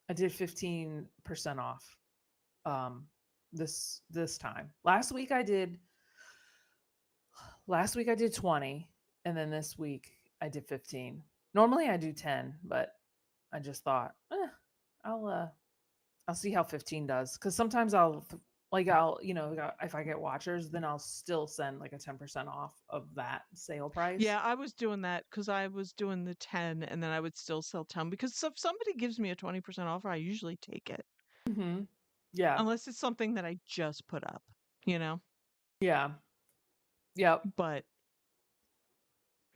I did 15% off, um, this time. Last week I did 20, and then this week I did 15. Normally I do 10, but I just thought, I'll, uh, I'll see how 15 does. Because sometimes if I get watchers, then I'll still send like a 10% off of that sale price. Yeah, I was doing that because I was doing the 10 and then I would still sell 10 because if somebody gives me a 20% offer, I usually take it. Mhm. Yeah. Unless it's something that I just put up, you know? Yeah. Yep. But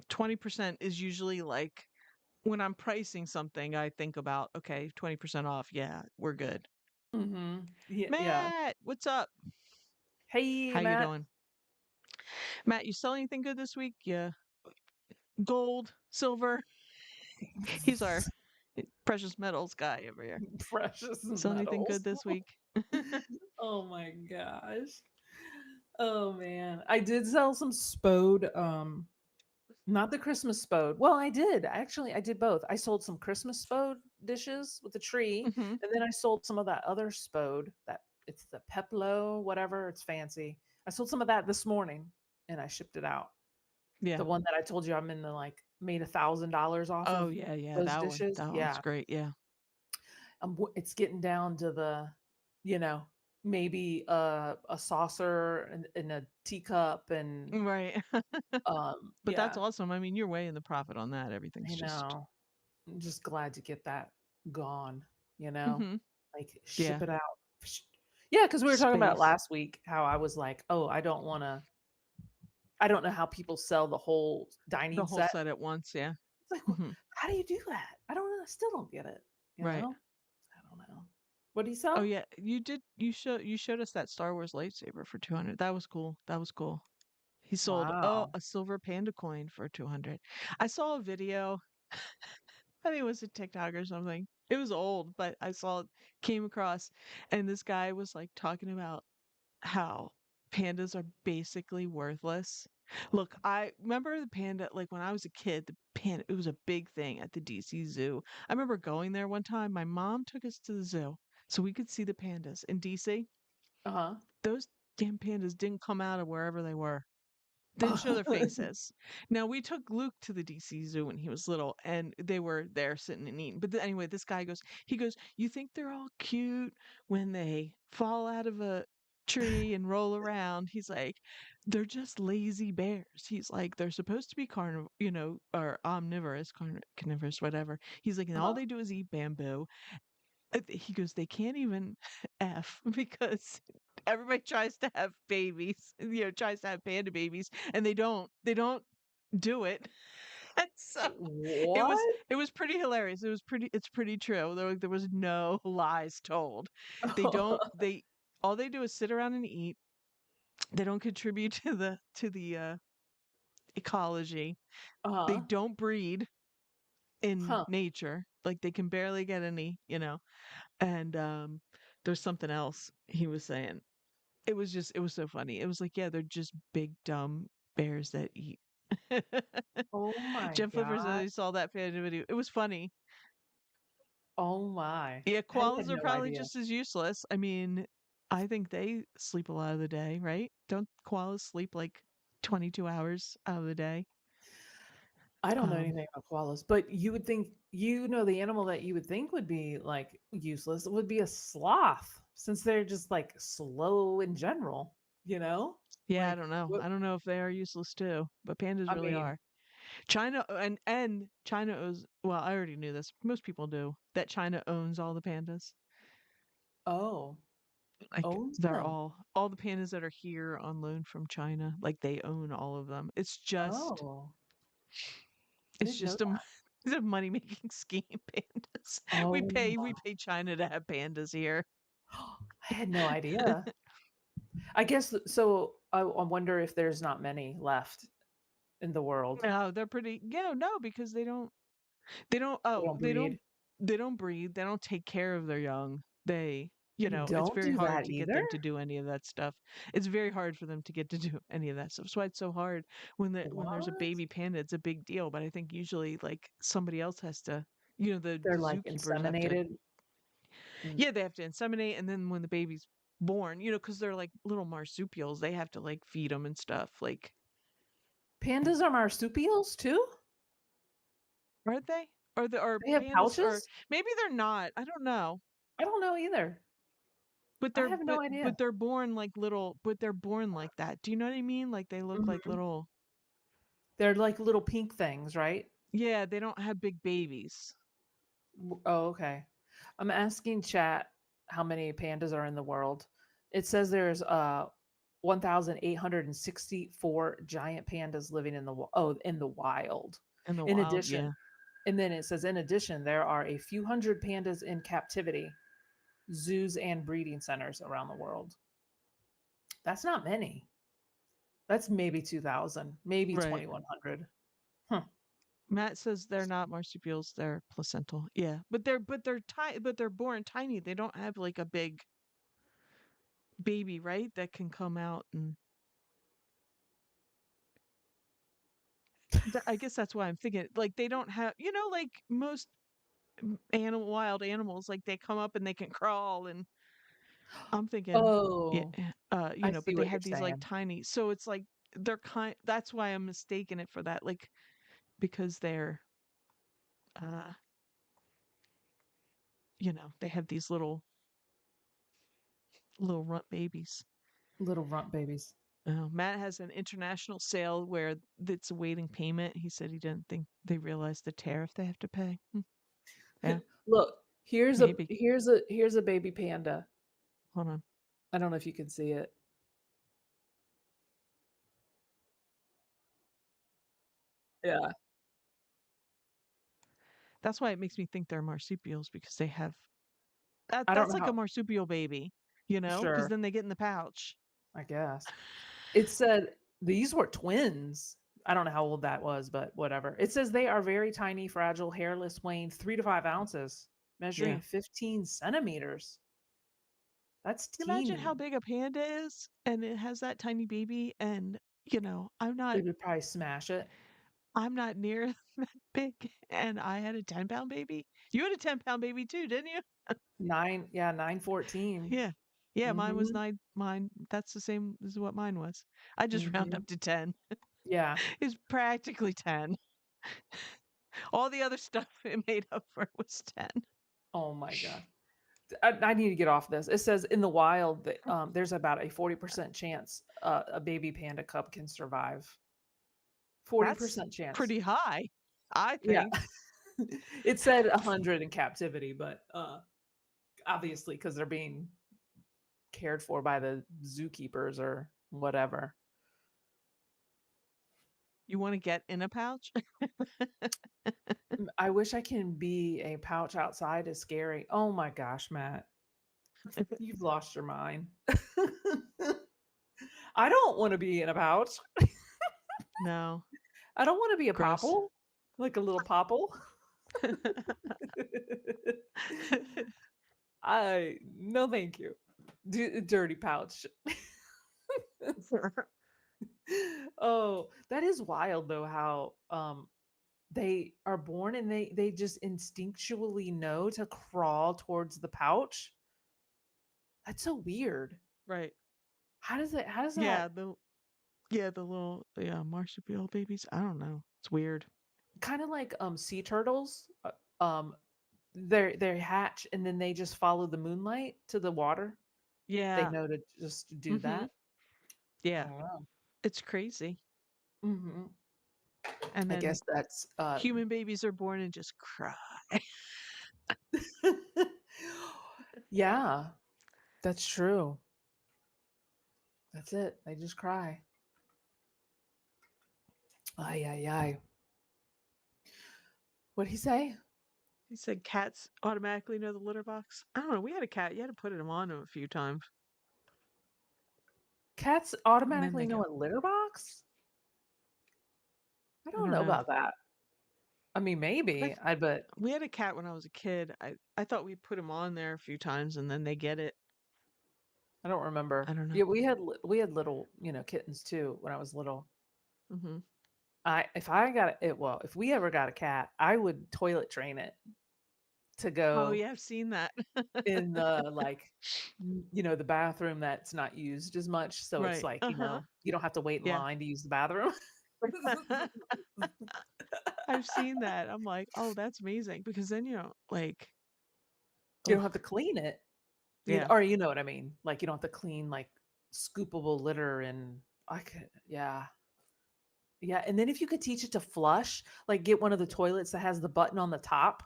20% is usually like when I'm pricing something, I think about, okay, 20% off. Yeah, we're good. Mhm. Yeah. Matt, what's up? Hey, How you Matt. doing? Matt, you sell anything good this week? Yeah. Gold, silver. He's our precious metals guy over here. Precious Sell anything good metals. this week? Oh my gosh. Oh man. I did sell some spode, not the Christmas spode. Well, I did. Actually, I did both. I sold some Christmas spode dishes with the tree, Hmm. and then I sold some of that other spode that it's the Peplo, whatever, it's fancy. I sold some of that this morning and I shipped it out. Yeah. The one that I told you I'm in the like made $1,000 off Oh, of yeah, yeah, those that one. dishes. That one's Yeah. great. Yeah. It's getting down to you know, maybe a saucer and a teacup and Right. But that's yeah, awesome. I mean, you're weighing the profit on that. Everything's I just know. I'm just glad to get that gone, hmm like ship yeah, it out. Yeah, because we were talking about space. last week how I was like, oh, I don't know how people sell the whole The dining whole set. set at once. Yeah. It's like, Hmm. how do you do that? I don't know. I still don't get it. You Right. know? I don't know. What do you Oh, sell? yeah. You showed us that Star Wars lightsaber for 200. That was cool. That was cool. He sold Wow. a silver panda coin for 200. I saw a video. I think it was a TikTok or something. It was old, but I saw it came across, and this guy was like talking about how pandas are basically worthless. Look, I remember the panda, like when I was a kid, the panda, it was a big thing at the DC Zoo. I remember going there one time. My mom took us to the zoo so we could see the pandas in DC. Uh-huh. Those damn pandas didn't come out of wherever they were. Didn't show their faces. Now we took Luke to the DC Zoo when he was little, and they were there sitting and eating. But anyway, this guy goes, he goes, "You think they're all cute when they fall out of a tree and roll around?" He's like, "They're just lazy bears." He's like, "They're supposed to be or omnivorous, carnivorous, whatever." He's like, "And all Uh-huh. they do is eat bamboo." He goes, "They can't even F because everybody tries to have babies, tries to have panda babies, and they don't do it." And so it was What? it was pretty hilarious. It's pretty true. There was no lies told. They don't they all they do is sit around and eat. They don't contribute to the ecology. They Uh-huh. don't breed in Huh. nature. Like they can barely get any. And there's something else he was saying. It was so funny. It was like, yeah, they're just big dumb bears that eat. Oh my Jeff Flipper says god. he saw that fan video. It was funny. Oh my. Yeah, I koalas had are no probably idea. just as useless. I mean, I think they sleep a lot of the day, right? Don't koalas sleep like 22 hours out of the day? I don't know Um, anything about koalas, but you would think, the animal that you would think would be like useless would be a sloth, since they're just like slow in general, you know? yeah, I Like don't know. what I don't know if they are useless too, but pandas I really mean, are. China and China owns, well, I already knew this. Most people do that China owns all the pandas. oh, Like owns they're them. all the pandas that are here on loan from China, like they own all of them. Oh, I It's didn't know just a that. it's a money making scheme, pandas. We Oh pay we my. pay China to have pandas here. I had no idea. I guess so. I wonder if there's not many left in the world. No, they're pretty, no, because They don't breed. they don't breed, they don't take care of their young. They It's don't very do hard that to get either? them to do any of that stuff. It's very hard for them to get to do any of that stuff. That's why it's so hard when there's a What? baby panda, it's a big deal. But I think usually like somebody else has to, They're the like zookeepers have to, inseminated. Mm. yeah, they have to inseminate, and then when the baby's born, because they're like little marsupials, they have to like feed them and stuff. Like, Pandas are marsupials too? aren't they? Or They have pandas are, pouches? maybe they're not. I don't know. I don't know either. But I have no idea. they're born like that. Do you know what I mean? Like they look like Mhm. little, They're like little pink things, right? yeah, they don't have big babies. Oh, okay. I'm asking chat how many pandas are in the world. It says there's 1,864 giant pandas living in the wild. In the In wild, addition, yeah. and then it says in addition there are a few hundred pandas in captivity, zoos and breeding centers around the world. That's not many. That's maybe 2,000, maybe Right. 2,100. Huh. Matt says they're not marsupials, they're placental. Yeah. But they're born tiny. They don't have like a big baby, right? That can come out and I guess that's why I'm thinking like they don't have, like most wild animals, like they come up and they can crawl, and I'm thinking, yeah, Oh, I see but they what you're have these like saying. tiny, so it's like that's why I'm mistaking it for that, like because uh, they have these little runt babies. Little runt babies. Matt has an international sale where it's awaiting payment. He said he didn't think they realized the tariff they have to pay. Yeah, Look, maybe. here's a baby panda. Hold on. I don't know if you can see it. Yeah. That's why it makes me think they're marsupials because they have I don't that's know like a how. marsupial baby, because Sure, then they get in the pouch. I guess. It said these were twins. I don't know how old that was, but whatever. It says they are very tiny, fragile, hairless, weighing 3 to 5 ounces, Yeah. measuring 15 centimeters. That's Can you imagine how teeny. big a panda is and it has that tiny baby, and They would probably smash it. I'm not near that big, and I had a 10-pound baby. You had a 10-pound baby too, didn't you? Nine, yeah, 914. Yeah. Yeah, mine was Mhm, 9. That's the same as what mine was. I just round mhm. up to 10. Yeah. It's practically 10. All the other stuff it made up for was 10. Oh my god. I need to get off this. It says in the wild that, there's about a 40% chance, a baby panda cub can survive. That's 40% chance. pretty high, I Yeah. think. It said 100 in captivity, but, obviously, because 'cause they're being cared for by the zookeepers or whatever. You wanna get in a pouch? I wish I can be a pouch outside is scary. Oh my gosh, Matt, you've lost your mind. I don't wanna be in a pouch. No. I don't wanna be a Gross. popple, like a little popple. I no, thank you. Dirty pouch. Oh, that is wild though how, they are born and they just instinctually know to crawl towards the pouch. That's so weird. Right. How does Yeah, that the little, yeah, marsupial babies, I don't know. It's weird. kinda like, sea turtles, they hatch and then they just follow the moonlight to the water. They Yeah. know to just do Mhm. that. I Yeah. don't know. It's crazy. Mhm. And I then guess that's, human babies are born and just cry. Yeah, that's true. That's it. They just cry. Ay, ay, ay. What'd he say? He said cats automatically know the litter box. I don't know. We had a cat. You had to put him on him a few times, Cats and then automatically they know go. a litter box? I I don't don't know know. about that. I mean, I maybe. th- I bet we had a cat when I was a kid. I thought we put him on there a few times, and then they get it. I don't I remember. don't know. Yeah, we had little, kittens too when I was little. Hmm. I if I got it well, if we ever got a cat, I would toilet train it to Oh go yeah, I've seen that. in the like the bathroom that's not used as much. So it's Right. like, Uh huh. you don't have to wait in Yeah. line to use the bathroom. I've seen that. I'm like, oh, that's amazing because then like, You don't have oh to clean it. yeah. Or you know what I mean? Like you don't have to clean like scoopable litter and I could yeah. Yeah, and then if you could teach it to flush, like get one of the toilets that has the button on the top,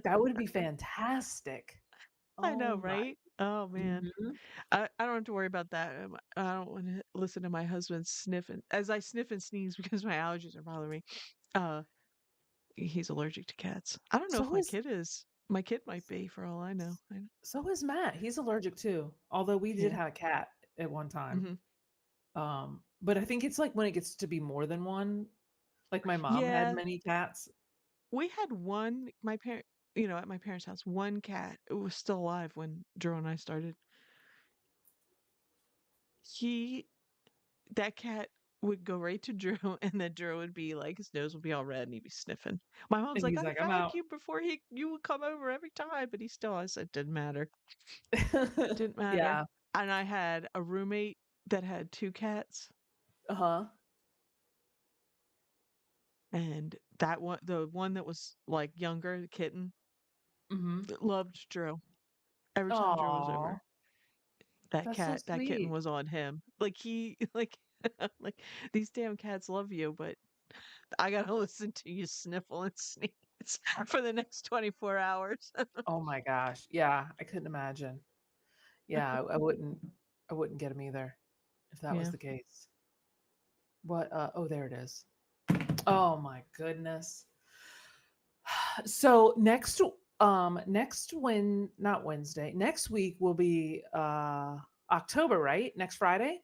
that would be fantastic. I Oh know, my right? Oh man. mhm. I don't have to worry about that. I don't want to listen to my husband sniffing as I sniff and sneeze because my allergies are bothering me. Uh, he's allergic to cats. I don't know if So my is kid is. My kid might be, for all I know. so is Matt. He's allergic too. Although we did Yeah. have a cat at one time. Hmm. But I think it's like when it gets to be more than one. Like my mom had Yeah, many cats. we had one. My parent, at my parents' house, one cat. It was still alive when Drew and I started. He That cat would go right to Drew, and then Drew would be like, his nose would be all red, and he'd be sniffing. My mom's And like, he's I like, I'm out. vacuumed before you would come over every time, but he still. I said, didn't matter. Didn't matter. Yeah. And I had a roommate that had two cats, Uh-huh. and the one that was like younger, the kitten, Mhm. loved Drew. Every time Drew was Aw, over, that that's so kitten sweet. was on him. Like he, like these damn cats love you, but I gotta listen to you sniffle and sneeze for the next 24 hours. Oh my gosh. Yeah, I couldn't imagine. Yeah, I wouldn't get him either if that was Yeah. the case. What oh there it is. Oh my goodness. So next when not Wednesday, next week will be October, right? Next Friday?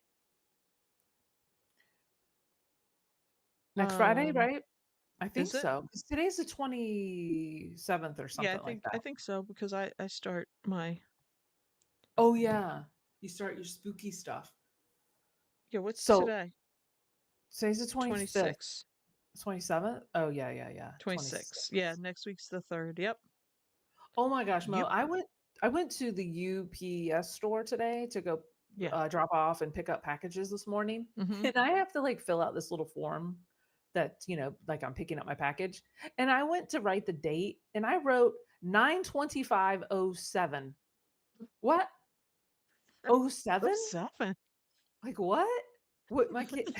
Next Friday, Um, right? I think is it? so. 'Cause today's the 27th or Yeah, something like I that. think so because I start my Oh yeah. You start your spooky stuff. yeah, what's So today? today's the 25th. 26. 27th? Oh yeah, yeah, yeah. 26. Yeah, 26. next week's the 3rd. Yep. Oh my gosh, Mo, Yep. I went to the UPS store today to go Yeah. drop off and pick up packages this morning, Mhm. and I have to like fill out this little form that like I'm picking up my package, and I went to write the date, and I wrote 9/25/07. What? Oh Oh, seven? 7. Like what? What my kid?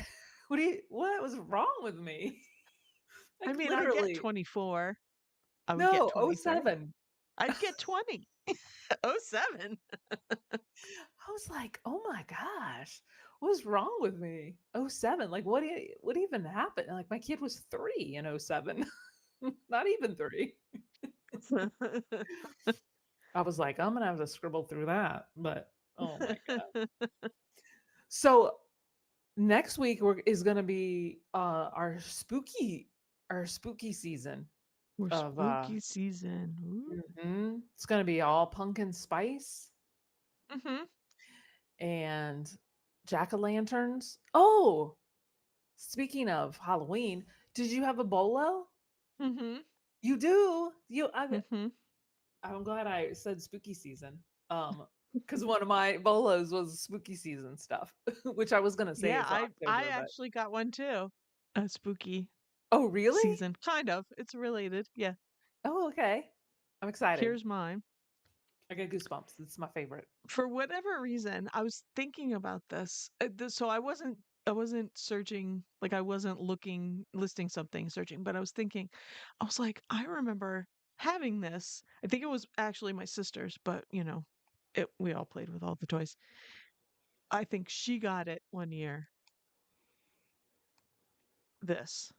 What was wrong with me? I Like mean, I get literally, 24. I would get no. Oh 23. 07. I'd get 20. Oh, 7. I was like, "Oh my gosh, what's wrong with me?" Oh 07, like, what even happened? Like, my kid was 3 in oh 07, not even 3. I was like, "I'm gonna have to scribble through that," but oh my god. So, next week is gonna be, our spooky season We're of, spooky season. Ooh. it's gonna be all pumpkin spice Mhm. and jack-o'-lanterns. Oh! Speaking of Halloween, did you have a bolo? Mhm. You do? Mhm. I'm glad I said spooky season. Because one of my bolos was spooky season stuff, which I was gonna say Yeah, it's I October, but actually got one too. A spooky oh, really? season. Kind of. It's related. Yeah. Oh, okay. I'm excited. Here's mine. I get goosebumps. It's my favorite. For whatever reason, I was thinking about this. So I wasn't searching, like I wasn't looking listing something searching, but I was thinking, I was like, I remember having this. I think it was actually my sister's, but we all played with all the toys. I think she got it one year. This.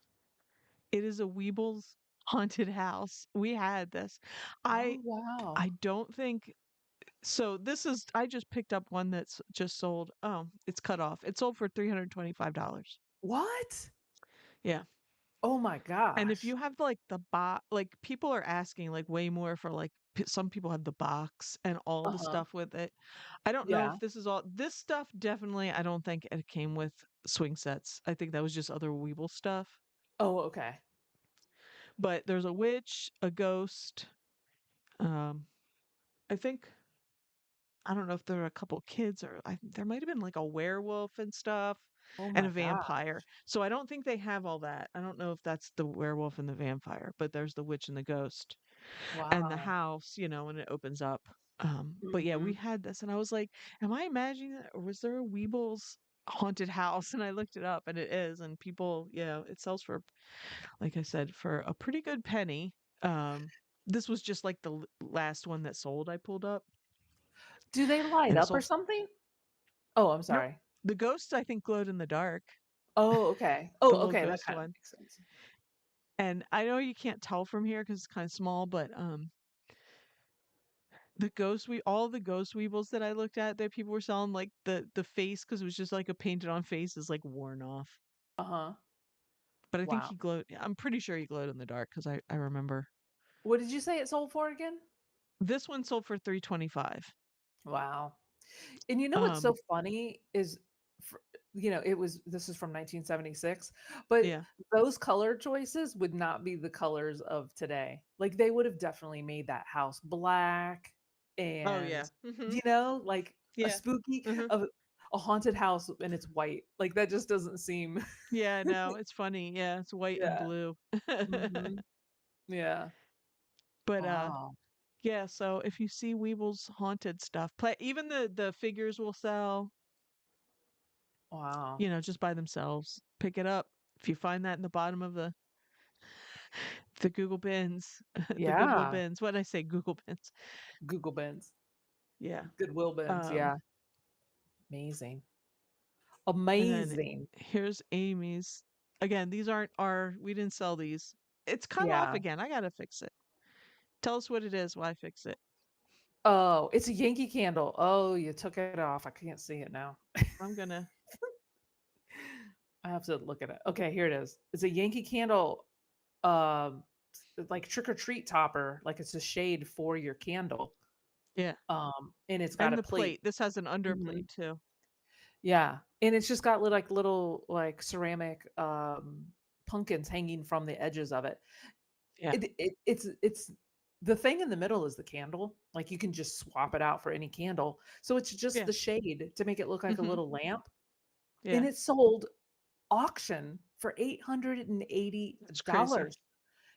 It is a Weebles haunted house. We had this. I Oh, wow. I don't think so. This is I just picked up one that's just sold. Oh, it's cut off. It sold for $325. What? Yeah. Oh my And if gosh. you have like the box, like people are asking like way more for like some people have the box and all the Uh-huh. stuff with it. I don't know Yeah. if this is all this stuff definitely I don't think it came with swing sets. I think that was just other Weeble stuff. Oh, okay. But there's a witch, a ghost, um I think I don't know if there are a couple kids or there might have been like a werewolf and stuff Oh and my a god. vampire. So I don't think they have all that. I don't know if that's the werewolf and the vampire, but there's the witch and the ghost and the Wow. house, when it opens up. But yeah, we Mhm. had this and I was like, am I imagining that or was there a Weeble's haunted house? And I looked it up and it is. And people, it sells for, like I said, for a pretty good penny. This was just like the last one that sold I pulled up Do they light and it up or sold. something? Oh, I'm Nope. sorry. The ghosts, I think, glowed in the dark, Oh, okay. the Oh, little okay, that ghost kind of one. makes sense. And I know you can't tell from here because it's kind of small, but all the ghost weebles that I looked at that people were selling, like the face, because it was just like a painted on face, is like worn off. Uh-huh. But I think Wow. he glowed. I'm pretty sure he glowed in the dark because I remember What did you say it sold for again? this one sold for 325. Wow. And you know what's so Um, funny is, for, this is from 1976, but yeah. those color choices would not be the colors of today. Like they would have definitely made that house black Oh and, yeah. Hmm. like a Yeah. spooky, Hmm. a haunted house and it's white. Like that just doesn't seem, Yeah. No, it's funny. Yeah, it's white and yeah. blue. Hmm. Yeah. But Wow. yeah, so if you see Weeble's haunted stuff, play even the figures will sell, Wow. just by themselves. Pick it up. If you find that in the bottom of the Google bins, the Goodwill Yeah. bins. What did I say? Google bins. Google bins, Yeah. Goodwill bins. Um, Yeah. Amazing. and then Amazing. here's Amy's. Again, these aren't our we didn't sell these. It's cut off Yeah. again. I gotta fix it. Tell us what it is while I fix it. Oh, it's a Yankee candle. Oh, you took it off. I can't see it now. I'm gonna I have to look at it. Okay, here it is. It's a Yankee candle, um, like trick or treat topper. Like it's a shade for your candle. yeah. And it's got And a the plate. plate. This has an Mhm. underplate too. Yeah, and it's just got little like ceramic pumpkins hanging from the edges of it. Yeah. It's The thing in the middle is the candle. Like, you can just swap it out for any candle. So it's just Yeah. the shade to make it look like a Mhm. little lamp, and Yeah. it sold auction for It's crazy. $880.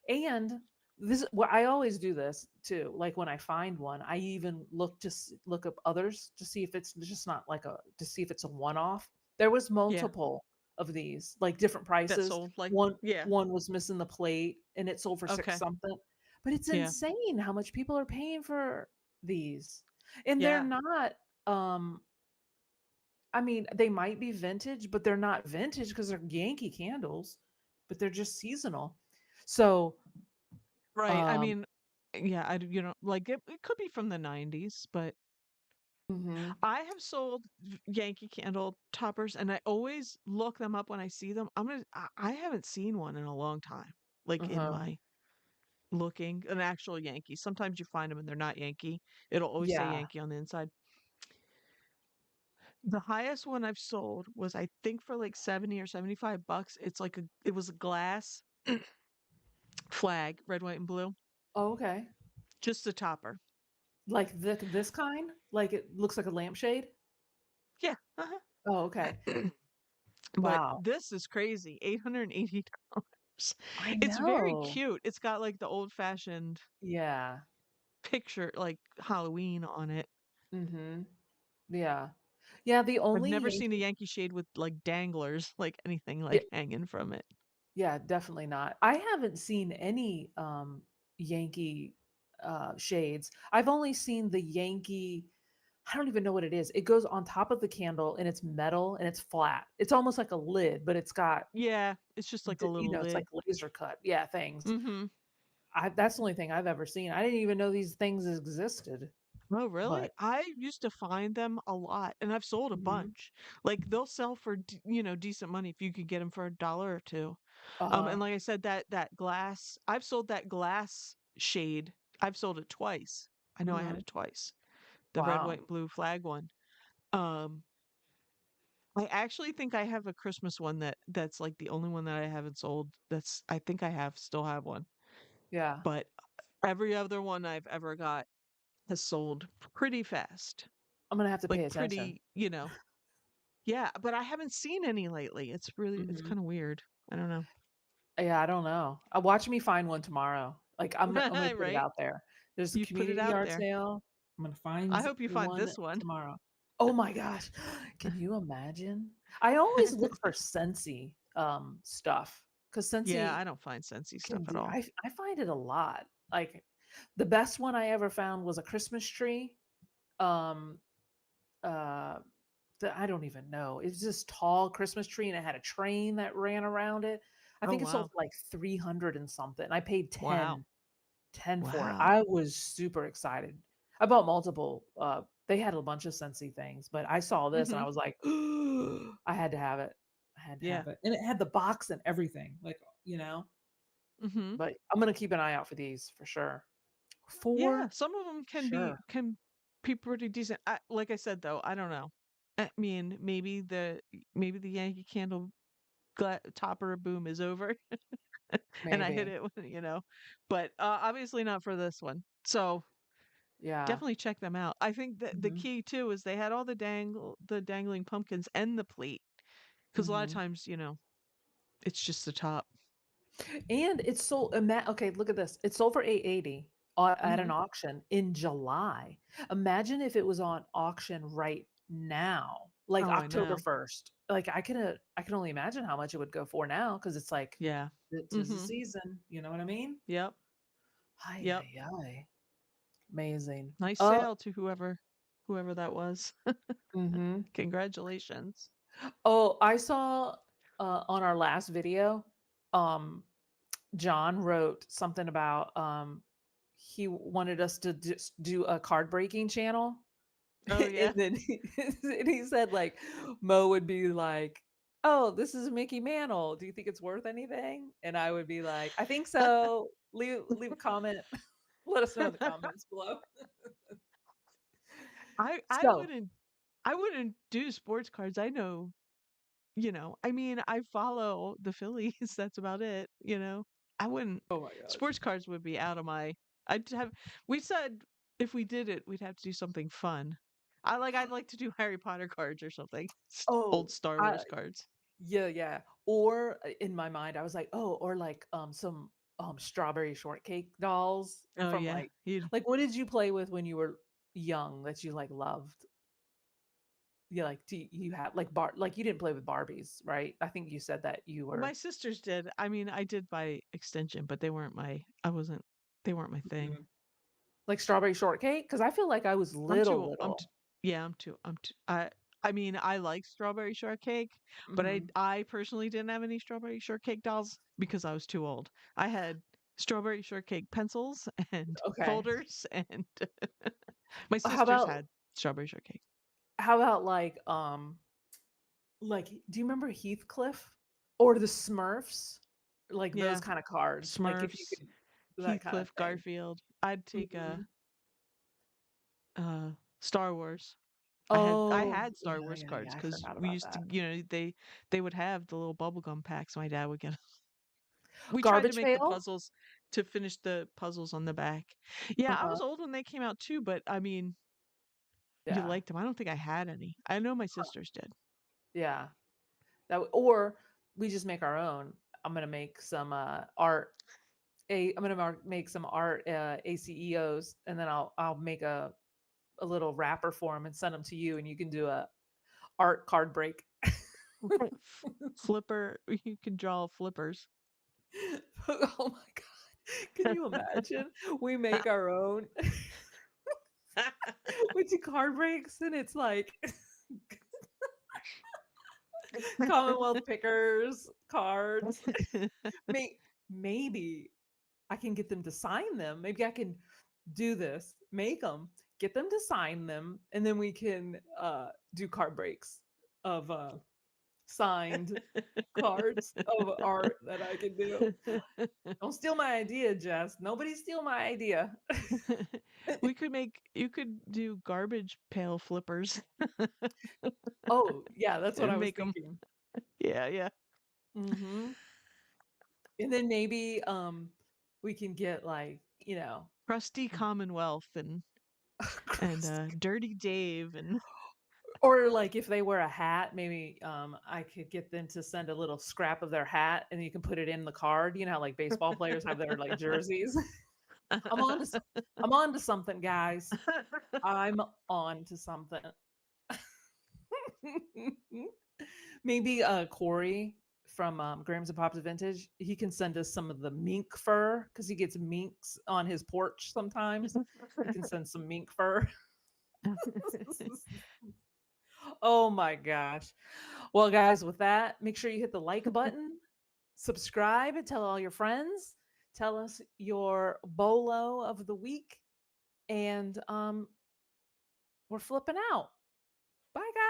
And this well, I always do this too. Like when I find one, I even look up others to see if it's just not like a to see if it's a one-off. There was Yeah. multiple of these, like different That prices. sold like yeah. One was missing the plate and it sold for 6 Okay. something. But it's Yeah. insane how much people are paying for these. And they're Yeah. not I mean, they might be vintage, but they're not vintage because they're Yankee candles, but they're just seasonal. So, Right. I um mean, yeah, like it could be from the 90s, but mhm, I have sold Yankee Candle toppers and I always look them up when I see them. I haven't seen one in a long time. Like in uh-huh. my looking, an actual Yankee. Sometimes you find them and they're not Yankee. It'll always say Yeah. Yankee on the inside. The highest one I've sold was I think for like 70 or $75. It was a glass flag, red, white, and blue. Oh, okay. Just the topper. Like this kind? Like it looks like a lampshade? Yeah. Uh-huh. Oh, okay. But Wow. this is crazy. $880. I It's very know. cute. It's got like the old fashioned Yeah. picture, like Halloween on it. Mhm. Yeah. Yeah, the I've only never seen a Yankee Yankee shade with like danglers, like anything yeah, like hanging from it. yeah, definitely not. I haven't seen any Yankee shades. I've only seen the Yankee I don't even know what it is. It goes on top of the candle and it's metal and it's flat. It's almost like a lid, but it's got Yeah, it's just like a little it's like lid. laser cut. Yeah, things. Mhm. That's the only thing I've ever seen. I didn't even know these things existed. Oh, really? But I used to find them a lot, and I've sold a mhm. bunch. Like they'll sell for decent money if you could get them for a dollar or two. And Uh-huh. like I said, that glass, I've sold that glass shade. I've sold it twice. I know I had Mhm. it twice. The red, white, Wow. and blue flag one. Um, I actually think I have a Christmas one that's like the only one that I haven't sold. I think I still have one. Yeah. But every other one I've ever got has sold pretty fast. I'm gonna have to pay Like attention. pretty, yeah, but I haven't seen any lately. It's Mhm. kind of weird. I don't know. Yeah, I don't know. Watch me find one tomorrow. Like I'm gonna put it Right? out there. There's a You put it community out yard there. sale. I'm gonna find I hope you find one this one. tomorrow. Oh my gosh. Can you imagine? I always look for Scentsy stuff because Yeah, Scentsy I don't find Scentsy can stuff at do all. I find it a lot. Like the best one I ever found was a Christmas tree. Um uh I don't even know. It's this tall Christmas tree and it had a train that ran around it. I Oh, think it sold wow. for like 300 and something. I paid Wow. 10 for it. Wow. I was super excited. I bought multiple. They had a bunch of Scentsy things, but I saw this and I Mhm. was like, I had to have it. I had to Yeah. have it. And it had the box and everything, like, you know. Mhm. But I'm gonna keep an eye out for these for sure. Yeah, For some of them sure. can be pretty decent. Like I said though, I don't know. I mean, maybe the Yankee Candle topper boom is over and I hit Maybe. it with, but obviously not for this one. So Yeah. definitely check them out. I think that the Mhm. key too is they had all the dangling pumpkins and the plate because a lot of Mhm. times, it's just the top. And it's sold okay, look at this. It's sold for 880 at an Hmm. auction in July. Imagine if it was on auction right now, like Oh, I October know. 1st. Like I can only imagine how much it would go for now because it's like Yeah. it is the Hmm. season, you know what I mean? Yep. Ay Yep. ay ay. Amazing. Nice sale to whoever that was. Mhm. Congratulations. Oh, I saw on our last video, um John wrote something about he wanted us to just do a card breaking channel. Oh And yeah. then and he said like Mo would be like, "Oh, this is Mickey Mantle. Do you think it's worth anything?" And I would be like, "I think so. Leave a comment. Let us know in the comments below." I I So, wouldn't I wouldn't do sports cards. I know, I mean, I follow the Phillies. That's about it. I wouldn't oh my gosh. sports cards would be out of my I'd have we said if we did it, we'd have to do something fun. I'd like to do Harry Potter cards or something. Old Oh, Star I Wars cards. yeah, yeah. Or in my mind, I was like, oh, or like some strawberry shortcake dolls Oh from yeah, you'd like what did you play with when you were young that you like loved? Yeah, like do you have like you didn't play with Barbies, right? I think you said that you well, my were sisters did. I mean, I did by extension, but I wasn't they weren't my thing. Mhm. Like strawberry shortcake because I feel like I was little I'm too little. yeah, I'm too I mean, I like strawberry shortcake, but Hmm. I personally didn't have any strawberry shortcake dolls because I was too old. I had strawberry shortcake pencils and Okay. folders, and my How sisters about had strawberry shortcake. how about like do you remember Heathcliff or the Smurfs? Like those Yeah, kind of cards. Like if you Smurfs, could that kind of Heathcliff, thing. Garfield. I'd take Mhm. Star Wars. I Oh, had Star yeah, Wars yeah, yeah, cards I because forgot we about used to, that. they would have the little bubblegum packs. My dad would get. We tried to Garbage make the Pail? puzzles to finish the puzzles on the back. Yeah, I Uh-huh. was old when they came out too, but I mean, you Yeah. liked them. I don't think I had any. I know my sisters did. Yeah. Or we just make our own. I'm gonna make some art. I'm gonna make some art ACEOs, and then I'll make a little wrapper for them and send them to you, and you can do a art card break. Flipper, you can draw flippers. Oh my god! Can you imagine? We make our own. We do card breaks, and it's like Commonwealth pickers cards. Maybe I can get them to sign them. Maybe I can do this, make them, get them to sign them, and then we can do card breaks of signed cards of art that I can do. Don't steal my idea, Jess. Nobody steal my idea. You could do garbage pail flippers Oh, yeah, that's what I and was make them. thinking. Yeah, yeah. Mhm. And then maybe we can get Crusty Commonwealth and Dirty Dave and or like if they wear a hat, maybe I could get them to send a little scrap of their hat and you can put it in the card. You know how like baseball players have their like jerseys. I'm on to I'm on to something, guys. I'm on to something. Maybe Corey from Grams and Pops Vintage, he can send us some of the mink fur because he gets minks on his porch sometimes. He can send some mink fur. Oh my gosh. Well, guys, with that, make sure you hit the like button, subscribe, and tell all your friends. Tell us your bolo of the week, and we're flipping out. Bye, guys.